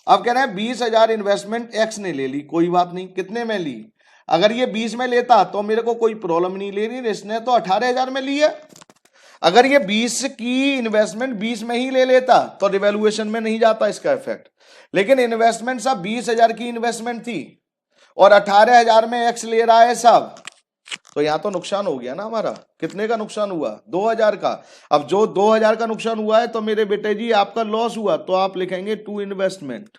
अब कह रहे हैं 20,000 इन्वेस्टमेंट एक्स ने ले ली, कोई बात नहीं, कितने में ली, अगर ये 20 में लेता तो मेरे को कोई प्रॉब्लम नहीं लेनी, इसने तो 18,000 में ली है। अगर ये 20 की इन्वेस्टमेंट 20 में ही ले लेता तो रिवैल्यूएशन में नहीं जाता इसका इफेक्ट। लेकिन इन्वेस्टमेंट सब 20,000 की इन्वेस्टमेंट थी, और 18,000 में एक्स ले रहा है सब, तो यहां तो नुकसान हो गया ना हमारा। कितने का नुकसान हुआ, 2,000 का। अब जो 2,000 का नुकसान हुआ है, तो मेरे बेटे जी आपका लॉस हुआ, तो आप लिखेंगे टू इन्वेस्टमेंट।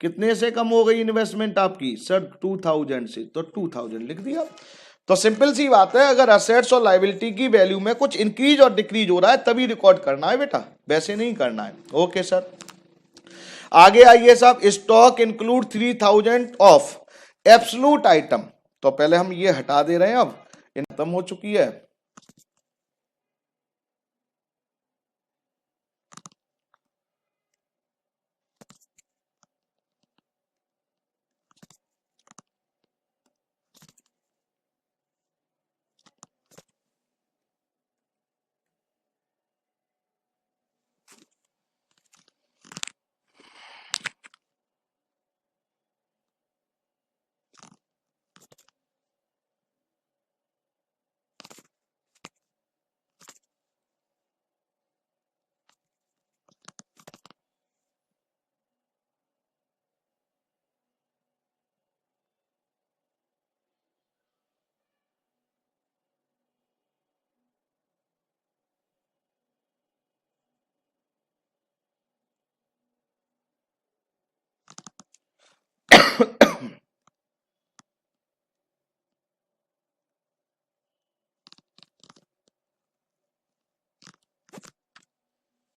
कितने से कम हो गई इन्वेस्टमेंट आपकी, सर 2,000 से, तो 2,000 लिख दिया। तो सिंपल सी बात है, अगर असेट्स और लायबिलिटी की वैल्यू में कुछ इंक्रीज और डिक्रीज हो रहा है तभी रिकॉर्ड करना है बेटा, वैसे नहीं करना है। Okay sir. आगे आइए साहब, stock include 3,000 of absolute item. तो पहले हम ये हटा दे रहे हैं, अब खत्म हो चुकी है।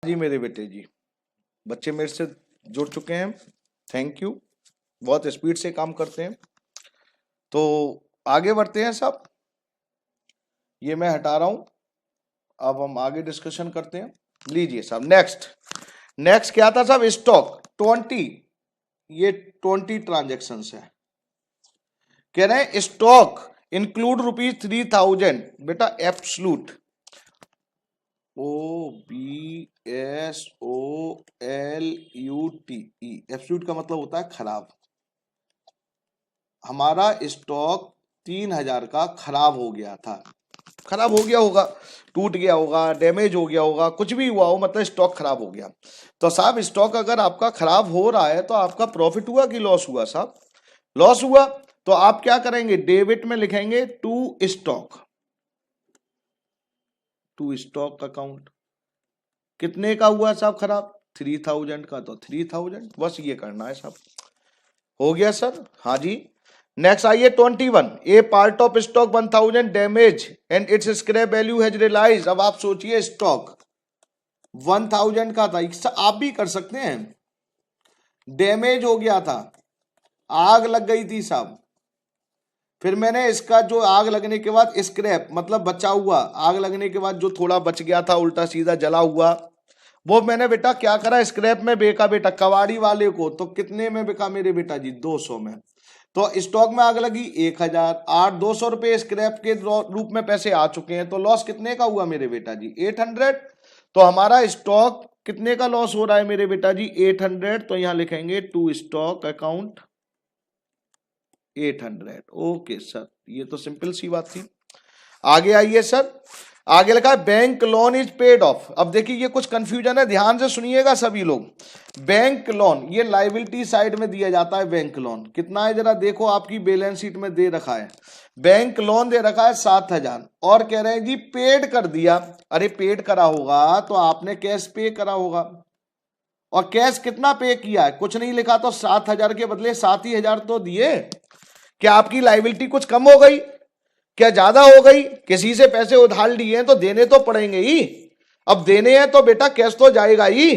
जी मेरे बेटे जी, बच्चे मेरे से जुड़ चुके हैं, थैंक यू, बहुत स्पीड से काम करते हैं। तो आगे बढ़ते हैं साहब, ये मैं हटा रहा हूं, अब हम आगे डिस्कशन करते हैं। लीजिए साहब, नेक्स्ट क्या था साहब, स्टॉक 20, ये 20 ट्रांजेक्शन है। कह रहे हैं स्टॉक इंक्लूड ₹3000, बेटा एब्सोल्यूट, OBSOLUTE, एब्सोल्यूट का मतलब होता है खराब। हमारा स्टॉक 3000 का खराब हो गया था, खराब हो गया होगा, टूट गया होगा, डैमेज हो गया होगा, कुछ भी हुआ हो, मतलब स्टॉक खराब हो गया। तो साहब स्टॉक अगर आपका खराब हो रहा है तो आपका प्रॉफिट हुआ कि लॉस हुआ साहब? लॉस हुआ। तो आप क्या करेंगे, डेबिट में लिखेंगे टू स्टॉक अकाउंट। कितने का हुआ साहब खराब? 3000 का, तो 3000, बस ये करना है साहब। हो गया सर? हाँ जी। नेक्स्ट आइए 21, a part of stock 1000 damage and its scrap value has realised. अब आप सोचिए स्टॉक 1000 का था, आप भी कर सकते हैं, डैमेज हो गया था, आग लग गई थी साहब, फिर मैंने इसका जो आग लगने के बाद स्क्रैप मतलब बचा हुआ, आग लगने के बाद जो थोड़ा बच गया था उल्टा सीधा जला हुआ, वो मैंने बेटा क्या करा, स्क्रैप में बेचा बेटा कबाड़ी वाले को। तो कितने में बिका मेरे बेटा जी? 200 में। तो स्टॉक में आग लगी 1000, 200 रुपए स्क्रैप के रूप में पैसे आ चुके हैं, तो लॉस कितने का हुआ मेरे बेटा जी? 800। तो हमारा स्टॉक कितने का लॉस हो रहा है मेरे बेटा जी? 800। तो यहां लिखेंगे to stock account 800। Okay sir, ये तो सिंपल सी बात थी। आगे आइए सर, आगे लिखा है bank loan is paid of. अब देखिए ये कुछ कंफ्यूजन है, ध्यान से सुनिएगा सभी लोग। बैंक लोन ये लायबिलिटी साइड में दिया जाता है। बैंक लोन कितना है जरा देखो, आपकी बैलेंस शीट में दे रखा है, बैंक लोन दे रखा है 7000, और कह रहे हैं जी पेड कर दिया। अरे पेड करा होगा तो आपने कैश पे करा होगा, और कैश कितना पे किया है? कुछ नहीं लिखा, तो 7000 के बदले 7 ही हजार तो दिए। क्या आपकी लायबिलिटी कुछ कम हो गई? क्या ज्यादा हो गई? किसी से पैसे उधार लिए हैं तो देने तो पड़ेंगे ही। अब देने हैं तो बेटा कैश तो जाएगा ही,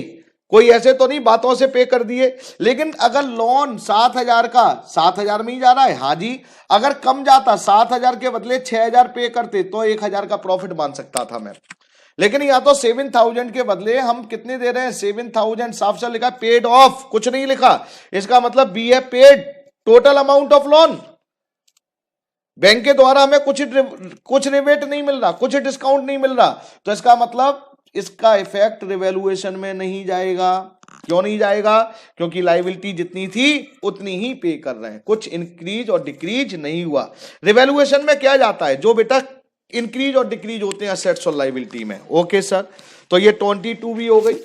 कोई ऐसे तो नहीं बातों से पे कर दिए। लेकिन अगर लोन 7000 का 7000 में ही जा रहा है, हाँ जी, अगर कम जाता 7000 के बदले 6000 पे करते तो 1000 का प्रॉफिट मान सकता था मैं। लेकिन या तो 7000 के बदले हम कितने दे रहे हैं? 7000 साफ साफ लिखा पेड ऑफ, कुछ नहीं लिखा। इसका मतलब बी है paid total amount of loan. Bank के द्वारा हमें कुछ रिबेट नहीं मिल रहा, कुछ डिस्काउंट नहीं मिल रहा, तो इसका मतलब इसका इफेक्ट रिवैल्यूएशन में नहीं जाएगा। क्यों नहीं जाएगा? क्योंकि लायबिलिटी जितनी थी उतनी ही पे कर रहे हैं, कुछ इंक्रीज और डिक्रीज नहीं हुआ। रिवैल्यूएशन में क्या जाता है? जो बेटा इंक्रीज और डिक्रीज होते हैं असेट्स और लायबिलिटी में। ओके सर, तो ये 22 भी हो गई।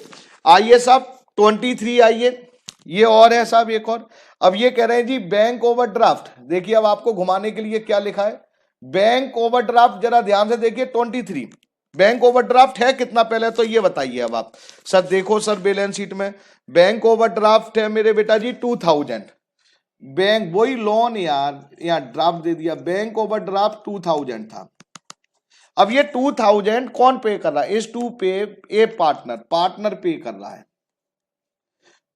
आइए साहब 23 आइए, ये और है साहब एक और। अब ये कह रहे हैं जी बैंक ओवरड्राफ्ट। देखिए अब आपको घुमाने के लिए क्या लिखा है, बैंक ओवरड्राफ्ट, जरा ध्यान से देखिए 23 बैंक ओवरड्राफ्ट है कितना पहले तो ये बताइए। अब आप सर देखो सर बैलेंस शीट में बैंक ओवरड्राफ्ट है मेरे बेटा जी 2000। बैंक वही लोन यार, यहाँ ड्राफ्ट दे दिया, बैंक ओवरड्राफ्ट 2000 था। अब ये 2000 कौन पे कर रहा है? इज टू पे ए पार्टनर पे कर रहा है,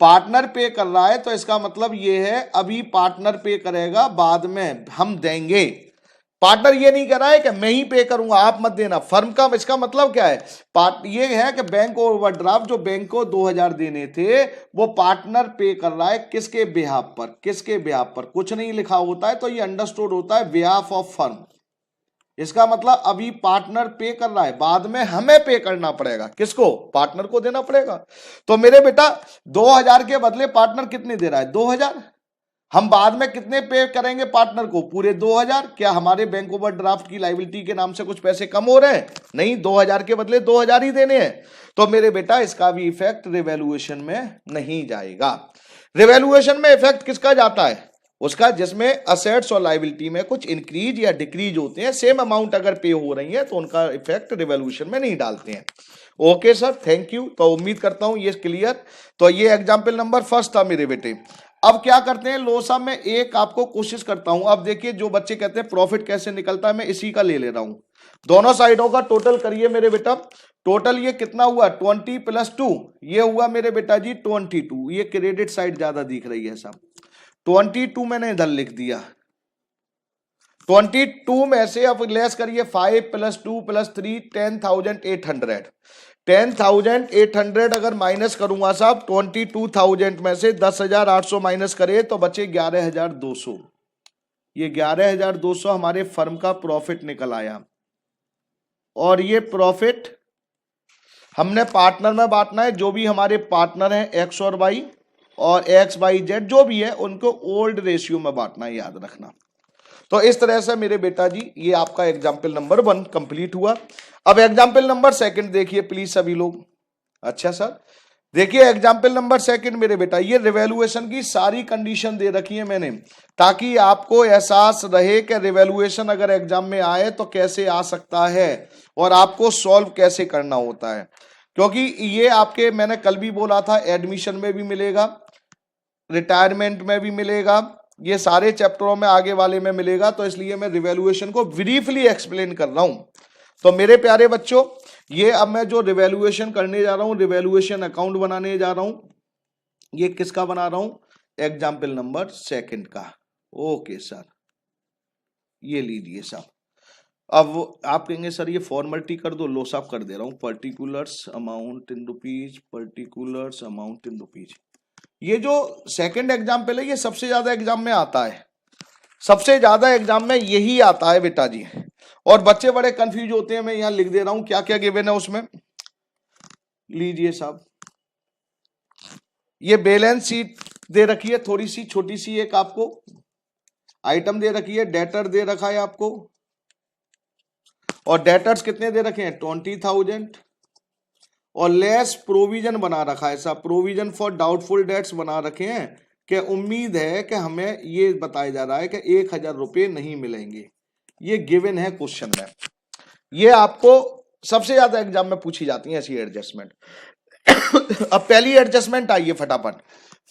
पार्टनर पे कर रहा है। तो इसका मतलब ये है अभी पार्टनर पे करेगा, बाद में हम देंगे। पार्टनर ये नहीं कह रहा है कि मैं ही पे करूंगा आप मत देना, फर्म का इसका मतलब क्या है? ये है कि बैंक ओवरड्राफ्ट जो बैंक को 2000 देने थे वो पार्टनर पे कर रहा है, किसके बिहाफ पर? किसके बिहाफ पर? कुछ नहीं लिखा होता है तो ये अंडरस्टूड होता है बिहाफ ऑफ फर्म। इसका मतलब अभी पार्टनर पे कर रहा है, बाद में हमें पे करना पड़ेगा। किसको? पार्टनर को देना पड़ेगा। तो मेरे बेटा 2000 के बदले पार्टनर कितने दे रहा है? 2000। हम बाद में कितने पे करेंगे पार्टनर को? पूरे 2000। क्या हमारे बैंक ओवरड्राफ्ट की लायबिलिटी के नाम से कुछ पैसे कम हो रहे हैं? नहीं, 2000 के बदले 2000 ही देने हैं। तो मेरे बेटा इसका भी इफेक्ट रिवैल्यूएशन में नहीं जाएगा। रिवैल्यूएशन में इफेक्ट किसका जाता है? उसका जिसमें असेट्स और लायबिलिटी में कुछ इंक्रीज या डिक्रीज होते हैं, सेम अमाउंट अगर पे हो रही है तो उनका इफेक्ट रिवैल्यूएशन में नहीं डालते हैं। Okay sir, thank you. तो उम्मीद करता हूं ये क्लियर। तो ये एग्जाम्पल नंबर फर्स्ट था मेरे बेटे। अब क्या करते हैं लोसा में, एक आपको कोशिश करता हूं। अब देखिए जो बच्चे कहते हैं प्रॉफिट कैसे निकलता है, मैं इसी का ले रहा हूं। दोनों साइडों का टोटल करिए मेरे बेटा। टोटल ये कितना हुआ 20 + 2, ये हुआ मेरे बेटा जी 22। ये क्रेडिट साइड ज्यादा दिख रही है साहब, 22 मैंने इधर लिख दिया। 22 में से अब लेस करिए 5 + 2 + 3 10,800। 10,800 अगर माइनस करूंगा साहब 22,000 में से 10,800 माइनस करे तो बचे 11,200। ये 11,200 हमारे फर्म का प्रॉफिट निकल आया। और ये प्रॉफिट हमने पार्टनर में बांटना है। जो भी हमारे पार्टनर हैं एक्स और वाई, और एक्स वाई जेड जो भी है उनको ओल्ड रेशियो में बांटना है, याद रखना। तो इस तरह से मेरे बेटा जी ये आपका एग्जाम्पल नंबर 1 कंप्लीट हुआ। अब एग्जाम्पल नंबर 2 देखिए प्लीज सभी लोग। अच्छा सर देखिए एग्जाम्पल नंबर 2 मेरे बेटा, ये रिवैल्यूएशन की सारी कंडीशन दे रखी है मैंने, ताकि आपको एहसास रहे कि रिवैल्यूएशन अगर एग्जाम में आए तो कैसे आ सकता है और आपको सॉल्व कैसे करना होता है। क्योंकि ये आपके मैंने कल भी बोला था एडमिशन में भी मिलेगा, रिटायरमेंट में भी मिलेगा, ये सारे चैप्टरों में आगे वाले में मिलेगा। तो इसलिए मैं रिवैल्यूएशन को ब्रीफली एक्सप्लेन कर रहा हूं। तो मेरे प्यारे बच्चों ये अब मैं जो रिवैल्यूएशन करने जा रहा हूं, रिवैल्यूएशन अकाउंट बनाने जा रहा हूं, ये किसका बना रहा हूं, एग्जाम्पल नंबर 2 का। ओके सर ये लीजिए साहब। अब आप कहेंगे सर ये फॉर्मेलिटी कर दो, लो साहब कर दे रहा हूं। Particulars amount in rupees, particulars amount in rupees. ये जो सेकंड एग्जाम्पल है ये सबसे ज्यादा एग्जाम में आता है, सबसे ज्यादा एग्जाम में यही आता है बेटा जी। और बच्चे बड़े कंफ्यूज होते हैं, मैं यहां लिख दे रहा हूं क्या क्या गिवन है उसमें। लीजिए साहब ये बैलेंस शीट दे रखी है, थोड़ी सी छोटी सी एक आपको आइटम दे रखी है, डेटर दे रखा है आपको, और डेटर्स कितने दे रखे हैं 20,000, और लेस प्रोविजन बना रखा है साहब, प्रोविजन फॉर डाउटफुल डेट्स बना रखे हैं कि उम्मीद है कि हमें ये बताया जा रहा है कि 1,000 रुपये नहीं मिलेंगे। ये गिवन है क्वेश्चन में, ये आपको सबसे ज्यादा एग्जाम में पूछी जाती है ऐसी एडजस्टमेंट। अब पहली एडजस्टमेंट आइए फटाफट।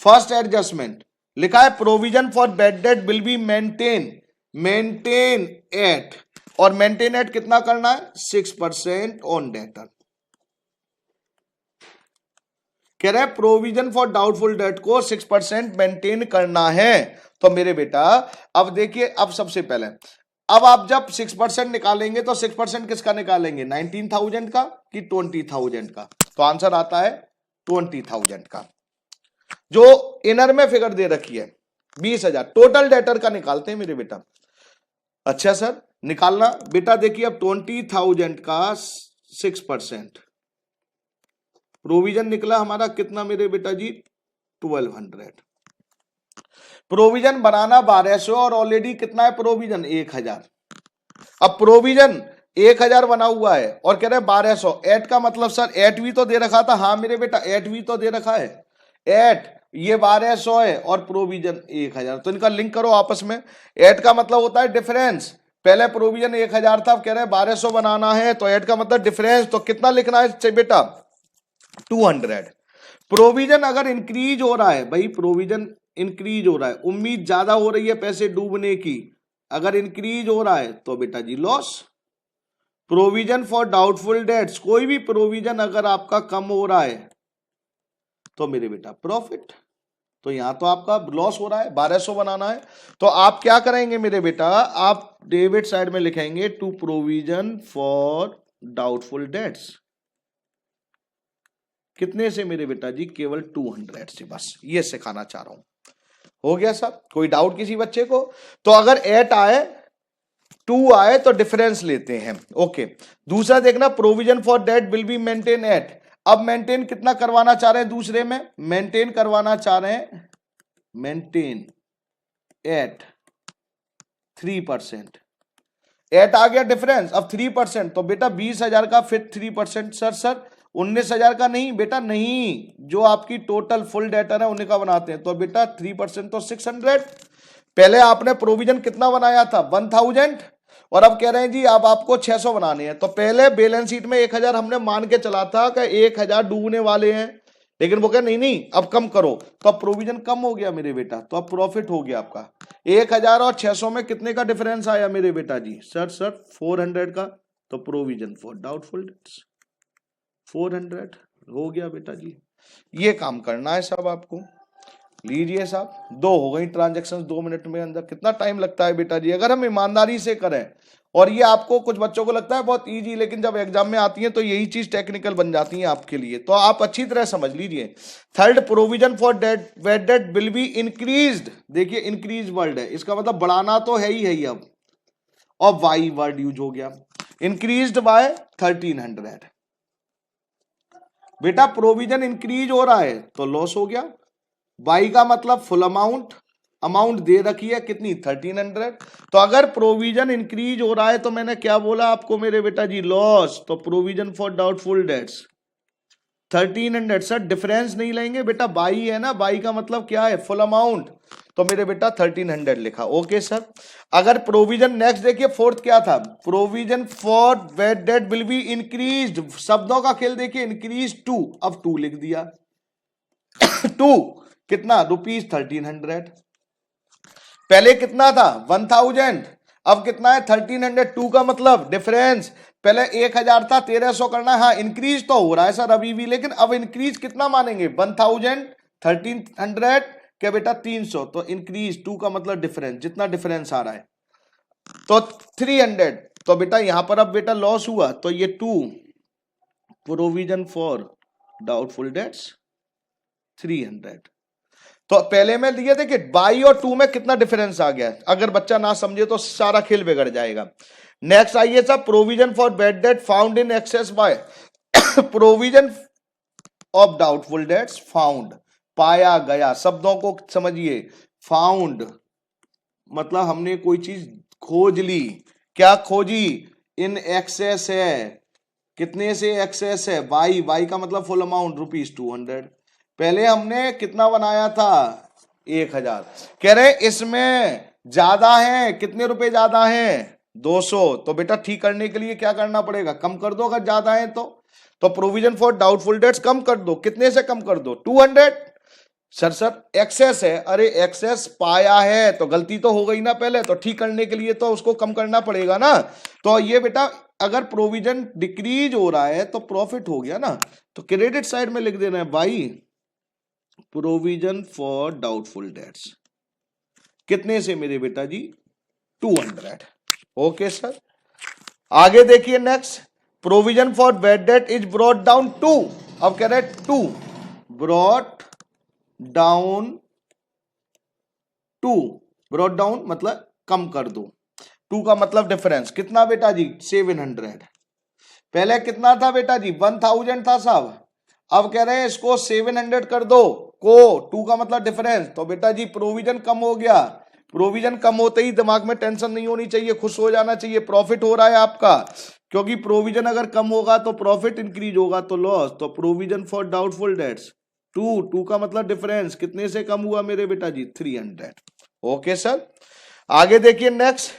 फर्स्ट एडजस्टमेंट लिखा है provision for bad date will be maintain eight, और मेंटेन एट कितना करना है 6% ऑन डेटर। कह रहे हैं प्रोविजन फॉर डाउटफुल डेट को 6% मेंटेन करना है। तो मेरे बेटा अब देखिए, अब सबसे पहले अब आप जब 6% निकालेंगे तो 6% किसका निकालेंगे 19,000 का कि 20,000 का, तो आंसर आता है 20,000 का। जो इनर में फिगर दे रखी है 20,000 टोटल डेटर का निकालते हैं मेरे बेटा। अच्छा सर निकालना बेटा, देखिए अब 20,000 का 6% प्रोविजन निकला हमारा कितना मेरे बेटा जी 1200। प्रोविजन बनाना 1200 और ऑलरेडी कितना है प्रोविजन 1,000। अब प्रोविजन 1,000 बना हुआ है और कह रहे हैं 1200, एट का मतलब सर एट भी तो दे रखा था। हाँ मेरे बेटा एट भी तो दे रखा है, एट ये 1200 है और प्रोविजन 1,000, तो इनका लिंक करो आपस में। एट का मतलब होता है डिफरेंस, पहले प्रोविजन 1,000 था, अब कह रहे हैं 1200 बनाना है, तो एट का मतलब डिफरेंस। तो कितना लिखना है बेटा 200। प्रोविजन अगर इंक्रीज हो रहा है भाई, प्रोविजन इंक्रीज हो रहा है, उम्मीद ज्यादा हो रही है पैसे डूबने की, अगर इंक्रीज हो रहा है तो बेटा जी loss. Provision for doubtful debts, कोई भी प्रोविजन अगर आपका कम हो रहा है तो मेरे बेटा प्रॉफिट। तो यहां तो आपका लॉस हो रहा है, 1200 बनाना है, तो आप क्या करेंगे मेरे बेटा, आप डेबिट साइड में लिखेंगे to provision for doubtful debts. कितने से मेरे बेटा जी केवल 200 से, बस ये सिखाना चाह रहा हूं। हो गया साहब, कोई डाउट किसी बच्चे को? तो अगर 8 आए 2 आए तो डिफरेंस लेते हैं। ओके दूसरा देखना provision for debt will be maintain at. अब मेंटेन कितना करवाना चाह रहे हैं दूसरे में, मेंटेन करवाना चाह रहे हैं मेंटेन एट 3%। एट आ गया डिफरेंस, अब 3%, तो बेटा 20,000 का फिर 3%। सर 19,000 का नहीं बेटा, नहीं, जो आपकी टोटल फुल डेटर है उन्हीं का बनाते हैं। तो बेटा 3% तो 600। पहले आपने प्रोविजन कितना बनाया था 1,000 और अब कह रहे हैं जी अब आपको 600 बनाने हैं। तो पहले बैलेंस शीट में 1,000 हमने मान के चला था कि 1,000 डूबने वाले हैं, लेकिन वो कह नहीं नहीं अब कम करो, तो अब प्रोविजन कम हो गया मेरे बेटा, तो अब प्रॉफिट हो गया आपका। 1000 और 600 में कितने का डिफरेंस आया मेरे बेटा जी? सर 400 का, तो प्रोविजन फॉर डाउटफुल डेट्स 400 हो गया बेटा जी। ये काम करना है साहब आपको। लीजिए साहब, 2 हो गई ट्रांजेक्शन 2 मिनट में अंदर। कितना टाइम लगता है बेटा जी अगर हम ईमानदारी से करें? और ये आपको कुछ बच्चों को लगता है बहुत इजी, लेकिन जब एग्जाम में आती है तो यही चीज टेक्निकल बन जाती है आपके लिए। तो आप अच्छी तरह समझ लीजिए। Third, provision for bad date will be increased. देखिए इंक्रीज वर्ड है, इसका मतलब बढ़ाना तो है ही अब, और वाई वर्ड यूज हो गया। Increased by 1300। बेटा प्रोविजन इंक्रीज हो रहा है तो लॉस हो गया। बाई का मतलब फुल अमाउंट दे रखी है कितनी? 1300। तो अगर प्रोविजन इंक्रीज हो रहा है तो मैंने क्या बोला आपको मेरे बेटा जी? लॉस। तो provision for doubtful dates 1300। Sir difference नहीं लेंगे बेटा, बाई है ना, बाई का मतलब क्या है? फुल अमाउंट, तो मेरे बेटा 1300 लिखा। Okay sir. अगर प्रोविजन नेक्स्ट देखिए, फोर्थ क्या था? Provision for bad date will be increased. शब्दों का खेल देखिए, इंक्रीज टू, अब 2 लिख दिया। 2 कितना? रुपीज 1300। पहले कितना था? 1000, अब कितना है? 1300। 2 का मतलब डिफरेंस, पहले 1000 था, 1300 करना है। हाँ इंक्रीज तो हो रहा है सर अभी भी, लेकिन अब इंक्रीज कितना मानेंगे? 1000 1300 क्या बेटा? 300। तो इंक्रीज 2 का मतलब डिफरेंस, जितना डिफरेंस आ रहा है, तो 300। तो बेटा यहां पर अब बेटा लॉस हुआ, तो ये 2 प्रोविजन फॉर डाउटफुल डेट्स 300। तो पहले में दिए थे कि बाई और 2 में कितना डिफरेंस आ गया। अगर बच्चा ना समझे तो सारा खेल बिगड़ जाएगा। नेक्स्ट आइए साहब, provision for bad date found in access by provision of doubtful debts found, पाया गया। शब्दों को समझिए। फाउंड मतलब हमने कोई चीज खोज ली। क्या खोजी? इन एक्सेस है। कितने से एक्सेस है? बाई का मतलब फुल अमाउंट ₹200। पहले हमने कितना बनाया था? 1000। कह रहे इसमें ज्यादा है, कितने रुपए ज्यादा हैं? 200। तो बेटा ठीक करने के लिए क्या करना पड़ेगा? कम कर दो अगर ज्यादा है तो प्रोविजन फॉर डाउटफुल डेट्स कम कर दो। कितने से कम कर दो? 200। सर एक्सेस है, अरे एक्सेस पाया है तो गलती तो हो गई ना पहले, तो ठीक करने के लिए तो उसको कम करना पड़ेगा ना। तो ये बेटा अगर प्रोविजन डिक्रीज हो रहा है तो प्रॉफिट हो गया ना, तो क्रेडिट साइड में लिख देना है by provision for doubtful debts कितने से मेरे बेटा जी? 200। Okay sir. आगे देखिए next, provision for bad debt is brought down to. अब कह रहे to, brought down to, brought down मतलब कम कर दो। 2 का मतलब डिफरेंस कितना बेटा जी? 700। पहले कितना था बेटा जी? 1000 था साहब, अब कह रहे हैं इसको 700 कर दो को। 2 का मतलब डिफरेंस, तो बेटा जी प्रोविजन कम हो गया। प्रोविजन कम होते ही दिमाग में टेंशन नहीं होनी चाहिए, खुश हो जाना चाहिए, प्रॉफिट हो रहा है आपका। क्योंकि प्रोविजन अगर कम होगा तो प्रॉफिट इंक्रीज होगा तो लॉस। तो प्रोविजन फॉर डाउटफुल डेट्स 2 का मतलब डिफरेंस कितने से कम हुआ मेरे बेटा जी? 300। Okay sir. आगे देखिए नेक्स्ट,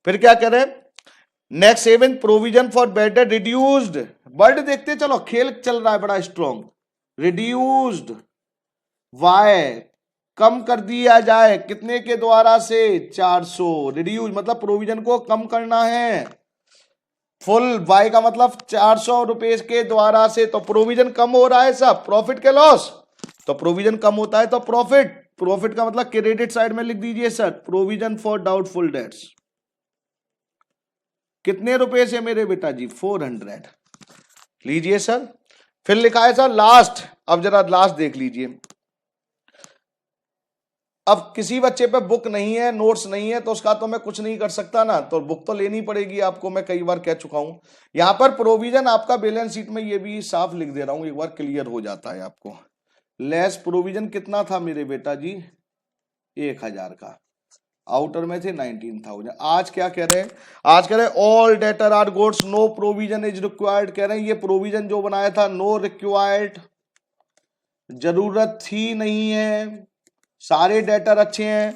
फिर क्या करें? Next 7, provision for bad date reduced. Word देखते चलो, खेल चल रहा है बड़ा स्ट्रॉन्ग। रिड्यूस्ड वाई, कम कर दिया जाए कितने के द्वारा से? 400। रिड्यूस मतलब प्रोविजन को कम करना है। फुल बाय का मतलब 400 रुपए के द्वारा से। तो प्रोविजन कम हो रहा है सब, प्रॉफिट के लॉस। तो प्रोविजन कम होता है तो प्रॉफिट, प्रॉफिट का मतलब क्रेडिट साइड में लिख दीजिए sir provision for doubtful debts कितने रुपए से मेरे बेटा जी? 400। लीजिए सर, फिर लिखा है सर लास्ट। अब जरा लास्ट देख लीजिए। अब किसी बच्चे पे बुक नहीं है, नोट्स नहीं है, तो उसका तो मैं कुछ नहीं कर सकता ना, तो बुक तो लेनी पड़ेगी आपको, मैं कई बार कह चुका हूं। यहां पर प्रोविजन आपका बैलेंस शीट में ये भी साफ लिख दे रहा हूं, एक बार क्लियर हो जाता है आपको। लेस प्रोविजन कितना था मेरे बेटा जी? 1000 का। आउटर में थे 19,000। आज क्या कह रहे हैं? आज कह रहे हैं all debtor are goods, no provision is required. कह रहे हैं ये प्रोविजन जो बनाया था नो रिक्वायर्ड, जरूरत थी नहीं है, सारे डेटर अच्छे हैं।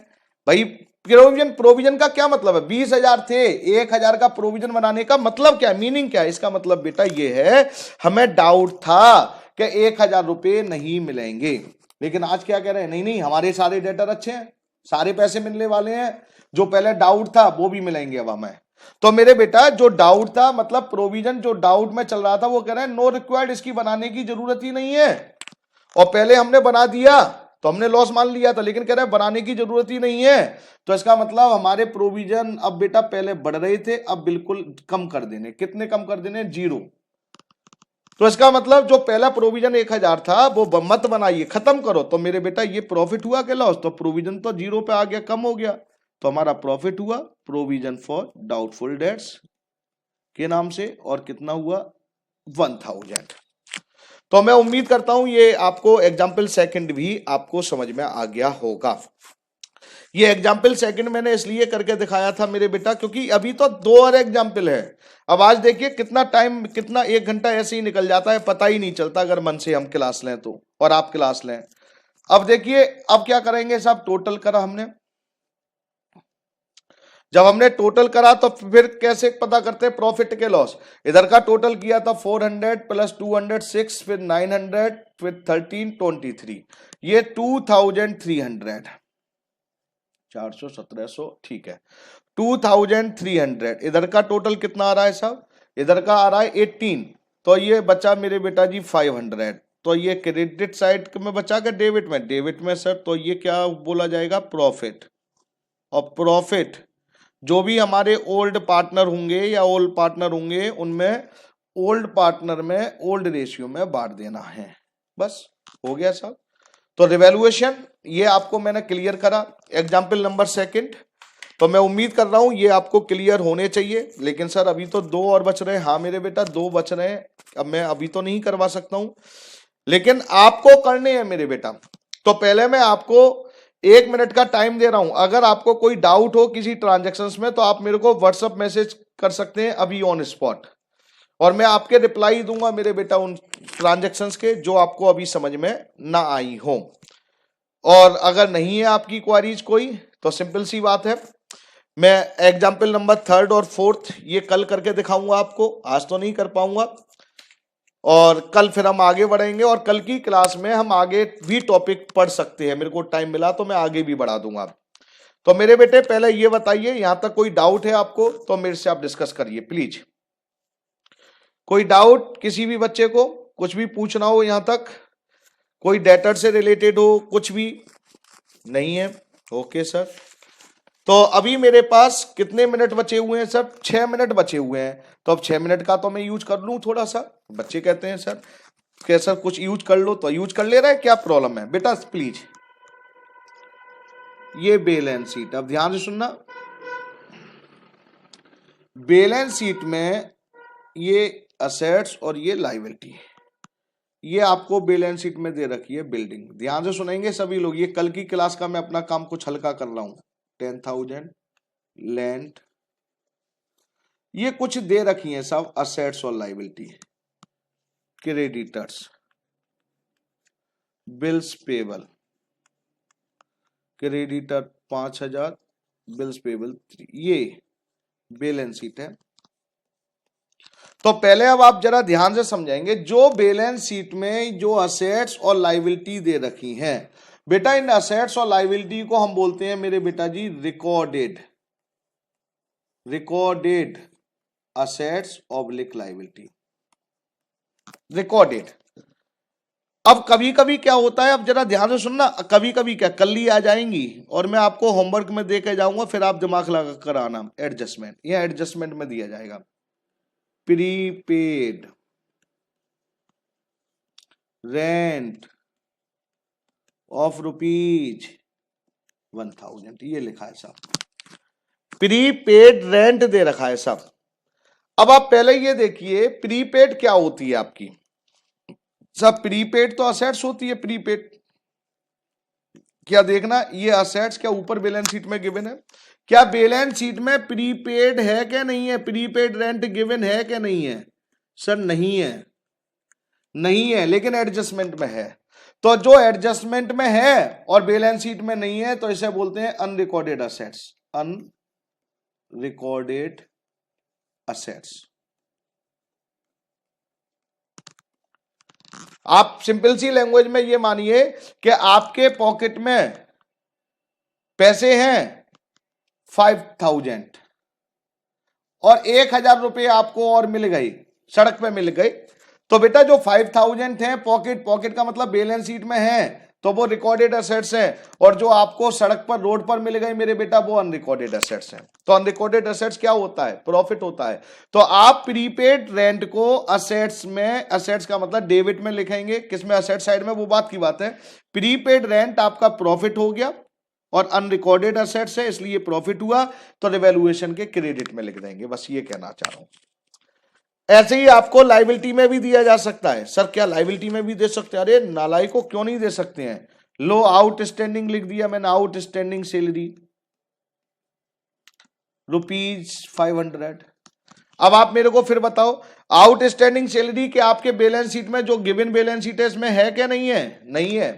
भाई प्रोविजन का क्या मतलब है? 20,000 थे, 1000 का प्रोविजन बनाने का मतलब क्या, मीनिंग क्या है इसका? मतलब बेटा ये है हमें डाउट था कि 1,000 रुपए नहीं मिलेंगे। लेकिन आज क्या कह रहे हैं, नहीं नहीं हमारे सारे डेटर अच्छे हैं, सारे पैसे मिलने वाले हैं, जो पहले डाउट था वो भी मिलेंगे अब हमें। तो मेरे बेटा जो डाउट था, मतलब प्रोविजन जो डाउट में चल रहा था, वो कह रहे हैं नो रिक्वायर्ड, इसकी बनाने की जरूरत ही नहीं है। और पहले हमने बना दिया तो हमने लॉस मान लिया था, लेकिन कह रहे हैं बनाने की जरूरत ही नहीं है। तो इसका मतलब हमारे प्रोविजन अब बेटा पहले बढ़ रहे थे, अब बिल्कुल कम कर देने। कितने कम कर देने? 0। तो इसका मतलब जो पहला प्रोविजन 1,000 था वो मत बनाइए, खत्म करो। तो मेरे बेटा ये प्रॉफिट हुआ कि लॉस? तो प्रोविजन तो 0 पे आ गया, कम हो गया। तो हमारा प्रॉफिट हुआ प्रोविजन फॉर डाउटफुल डेट्स के नाम से, और कितना हुआ? 1,000। तो मैं उम्मीद करता हूं ये आपको एग्जाम्पल सेकंड भी आपको समझ में आ गया होगा। ये एग्जाम्पल सेकंड मैंने इसलिए करके दिखाया था मेरे बेटा, क्योंकि अभी तो 2 और एग्जाम्पल है। अब आज देखिए कितना टाइम, कितना 1 घंटा ऐसे ही निकल जाता है, पता ही नहीं चलता अगर मन से हम क्लास लें तो, और आप क्लास लें। अब देखिए अब क्या करेंगे साहब, टोटल करा हमने। जब हमने टोटल करा तो फिर कैसे पता करते हैं प्रॉफिट के लॉस? इधर का टोटल किया था 400 प्लस 200 6, फिर 900, फिर 13 23, ये 2300, 400 1700, ठीक है 2300। इधर का टोटल कितना आ रहा है साहब? इधर का आ रहा है 18। तो ये बचा मेरे बेटा जी 500। तो ये क्रेडिट साइड में बचा के डेबिट में, डेबिट में सर तो ये क्या बोला जाएगा? प्रॉफिट। और प्रॉफिट जो भी हमारे ओल्ड पार्टनर होंगे या ओल्ड पार्टनर होंगे, उनमें ओल्ड पार्टनर में ओल्ड रेशियो में बांट देना है। बस हो गया साहब। तो रिवैल्यूएशन ये आपको मैंने क्लियर करा, एग्जाम्पल नंबर सेकंड। तो मैं उम्मीद कर रहा हूं ये आपको क्लियर होने चाहिए। लेकिन सर अभी तो 2 और बच रहे हैं। हाँ मेरे बेटा 2 बच रहे हैं, अब मैं अभी तो नहीं करवा सकता हूं, लेकिन आपको करने हैं मेरे बेटा। तो पहले मैं आपको 1 मिनट का टाइम दे रहा हूं। अगर आपको कोई डाउट हो किसी ट्रांजेक्शन्स में तो आप मेरे को व्हाट्सएप मैसेज कर सकते हैं अभी ऑन स्पॉट, और मैं आपके रिप्लाई दूंगा मेरे बेटा उन ट्रांजेक्शन्स के जो आपको अभी समझ में ना आई हो। और अगर नहीं है आपकी क्वारीज कोई तो सिंपल सी बात है, मैं एग्जाम्पल नंबर 3 और 4 ये कल करके दिखाऊंगा आपको, आज तो नहीं कर पाऊंगा। और कल फिर हम आगे बढ़ेंगे, और कल की क्लास में हम आगे भी टॉपिक पढ़ सकते हैं, मेरे को टाइम मिला तो मैं आगे भी बढ़ा दूंगा। तो मेरे बेटे पहले ये बताइए, यहां तक कोई डाउट है आपको तो मेरे से आप डिस्कस करिए प्लीज। कोई डाउट किसी भी बच्चे को, कुछ भी पूछना हो यहां तक, कोई डेटर से रिलेटेड हो, कुछ भी नहीं है? Okay sir. तो अभी मेरे पास कितने मिनट बचे हुए हैं सर? 6 मिनट बचे हुए हैं। तो अब 6 मिनट का तो मैं यूज कर लूं थोड़ा सा। बच्चे कहते हैं सर कि सर कुछ यूज कर लो, तो यूज कर ले रहा है, क्या प्रॉब्लम है बेटा? प्लीज ये बैलेंस शीट अब ध्यान से सुनना। बैलेंस शीट में ये असेट्स और ये लायबिलिटी, ये आपको बैलेंस शीट में दे रखी है बिल्डिंग। ध्यान से सुनेंगे सभी लोग, ये कल की क्लास का मैं अपना काम कुछ हल्का कर रहा हूं। 10,000 लैंड, ये कुछ दे रखी है सब असेट्स और liability. Creditors, bills payable, creditor 5,000, bills payable 3, ये बैलेंस शीट है। तो पहले अब आप जरा ध्यान से समझाएंगे, जो बैलेंस शीट में जो असेट्स और लायबिलिटी दे रखी हैं बेटा, इन असेट्स और लायबिलिटी को हम बोलते हैं मेरे बेटा जी recorded, recorded assets oblique liability, recorded. अब कभी कभी क्या होता है, अब जरा ध्यान से सुनना, कभी कभी क्या कल ही आ जाएंगी और मैं आपको होमवर्क में दे के जाऊंगा, फिर आप दिमाग लगा कर आना। एडजस्टमेंट, यह एडजस्टमेंट में दिया जाएगा प्रीपेड रेंट ऑफ ₹1,000, ये लिखा है साहब, प्रीपेड रेंट दे रखा है साहब। अब आप पहले ये देखिए प्रीपेड क्या होती है आपकी सब। प्रीपेड तो असेट्स होती है, प्रीपेड क्या देखना, ये असेट्स क्या ऊपर बैलेंस शीट में गिवन है? क्या बैलेंस शीट में प्रीपेड है क्या नहीं है? प्रीपेड रेंट गिवन है क्या नहीं है? सर नहीं है, नहीं है, लेकिन एडजस्टमेंट में है। तो जो एडजस्टमेंट में है और बैलेंस शीट में नहीं है तो इसे बोलते हैं अनरिकॉर्डेड असेट्स, अनरिकॉर्डेड असेट्स। आप सिंपल सी लैंग्वेज में ये मानिए कि आपके पॉकेट में पैसे हैं 5,000 और 1,000 रुपए आपको और मिल गई, सड़क पे मिल गई, तो बेटा जो 5,000 है पॉकेट का मतलब बैलेंस शीट में है, तो वो रिकॉर्डेड एसेट्स है, और जो आपको सड़क पर रोड पर मिल गई मेरे बेटा वो अनरिकॉर्डेड एसेट्स है। तो अनरिकॉर्डेड एसेट्स क्या होता है? प्रॉफिट होता है। तो आप प्रीपेड रेंट को असेट्स में, असेट्स का मतलब डेबिट में लिखेंगे, किसमें? असेट साइड में, वो बात की बात है। प्रीपेड रेंट आपका प्रॉफिट हो गया और अनरिकॉर्डेड एसेट्स है इसलिए प्रॉफिट हुआ, तो रिवैल्यूएशन के क्रेडिट में लिख देंगे। बस ये कहना चाह रहा हूं। ऐसे ही आपको लायबिलिटी में भी दिया जा सकता है। सर क्या लायबिलिटी में भी दे सकते हैं? अरे नालायक को क्यों नहीं दे सकते हैं। लो आउटस्टैंडिंग लिख दिया मैंने, आउटस्टैंडिंग सैलरी ₹500। अब आप मेरे को फिर बताओ, आउटस्टैंडिंग सैलरी के आपके बैलेंस शीट में जो गिवन बैलेंस शीट है इसमें है क्या? नहीं है, नहीं है।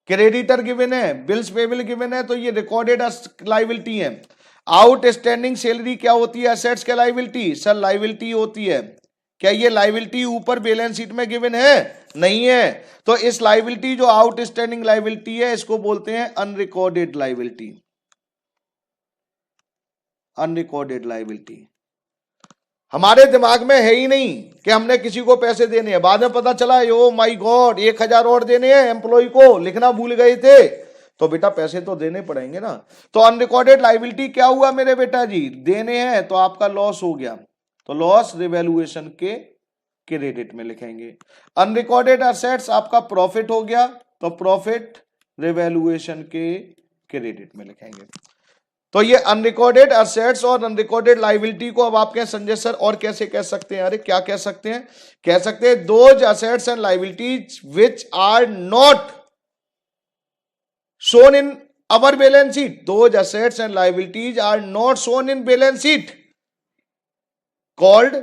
क्रेडिटर गिवन है, बिल्स पेबल गिवन है, तो ये रिकॉर्डेड लायबिलिटी है। आउटस्टैंडिंग सैलरी क्या होती है? असेट्स क्या लायबिलिटी? सर लायबिलिटी होती है। क्या ये लायबिलिटी ऊपर बैलेंस शीट में गिवन है? नहीं है। तो इस लायबिलिटी जो आउटस्टैंडिंग लायबिलिटी है इसको बोलते हैं अनरिकॉर्डेड लायबिलिटी। अनरिकॉर्डेड लायबिलिटी हमारे दिमाग में है ही नहीं कि हमने किसी को पैसे देने हैं। बाद में पता चला ओ माय गॉड 1,000 और देने हैं एम्प्लॉय को, लिखना भूल गए थे, तो बेटा पैसे तो देने पड़ेंगे ना। तो अनरिकॉर्डेड लायबिलिटी क्या हुआ मेरे बेटा जी? देने हैं, तो आपका लॉस हो गया, तो लॉस रिवैल्यूएशन के क्रेडिट में लिखेंगे। अनरिकॉर्डेड असेट्स आपका प्रॉफिट हो गया, तो प्रॉफिट रिवैल्यूएशन के क्रेडिट में लिखेंगे। तो ये अनरिकॉर्डेड असेट्स और अनरिकॉर्डेड लायबिलिटी को अब आप कहें संजय सर और कैसे कह सकते हैं? अरे क्या कह सकते हैं? कह सकते हैं those assets and liabilities which are not shown in our balance sheet. Those assets and liabilities are not shown in balance sheet called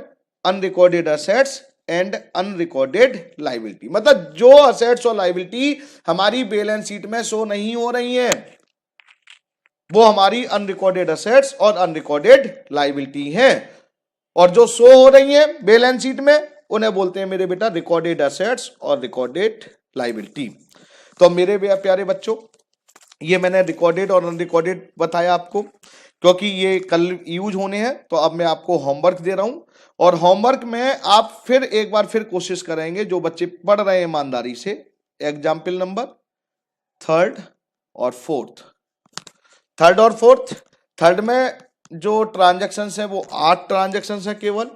unrecorded assets and unrecorded liability. मतलब जो assets और liability हमारी बैलेंस शीट में show नहीं हो रही हैं वो हमारी अनरिकॉर्डेड असेट्स और अनरिकॉर्डेड लायबिलिटी हैं, और जो शो हो रही हैं बैलेंस शीट में उन्हें बोलते हैं मेरे बेटा रिकॉर्डेड असेट्स और रिकॉर्डेड लायबिलिटी। तो मेरे प्यारे बच्चों ये मैंने रिकॉर्डेड और अनरिकॉर्डेड बताया आपको, क्योंकि ये कल यूज होने हैं। तो अब मैं आपको होमवर्क दे रहा हूं, और होमवर्क में आप फिर एक बार फिर कोशिश करेंगे जो बच्चे पढ़ रहे हैं ईमानदारी से। एग्जाम्पल नंबर 3rd और 4th। 3rd और 4th, 3rd में जो ट्रांजैक्शन है वो 8 ट्रांजैक्शन है केवल,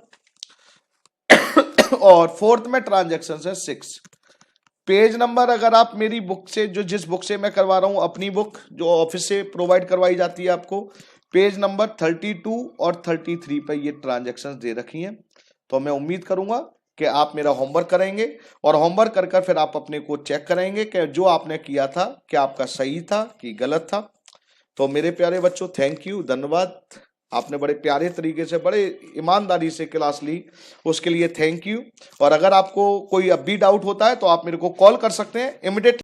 और 4th में ट्रांजैक्शन है 6। पेज नंबर अगर आप मेरी बुक से, जो जिस बुक से मैं करवा रहा हूं, अपनी बुक जो ऑफिस से प्रोवाइड करवाई जाती है आपको, पेज नंबर 32 और 33 पे ये ट्रांजैक्शंस दे रखी हैं। तो मैं उम्मीद करूंगा कि आप मेरा होमवर्क करेंगे, और होमवर्क कर कर फिर आप अपने को चेक करेंगे कि जो आपने किया था क्या आपका सही था कि गलत था। तो मेरे प्यारे बच्चों थैंक यू, धन्यवाद। आपने बड़े प्यारे तरीके से, बड़े ईमानदारी से क्लास ली, उसके लिए थैंक यू। और अगर आपको कोई अब भी डाउट होता है तो आप मेरे को कॉल कर सकते हैं इमीडिएट।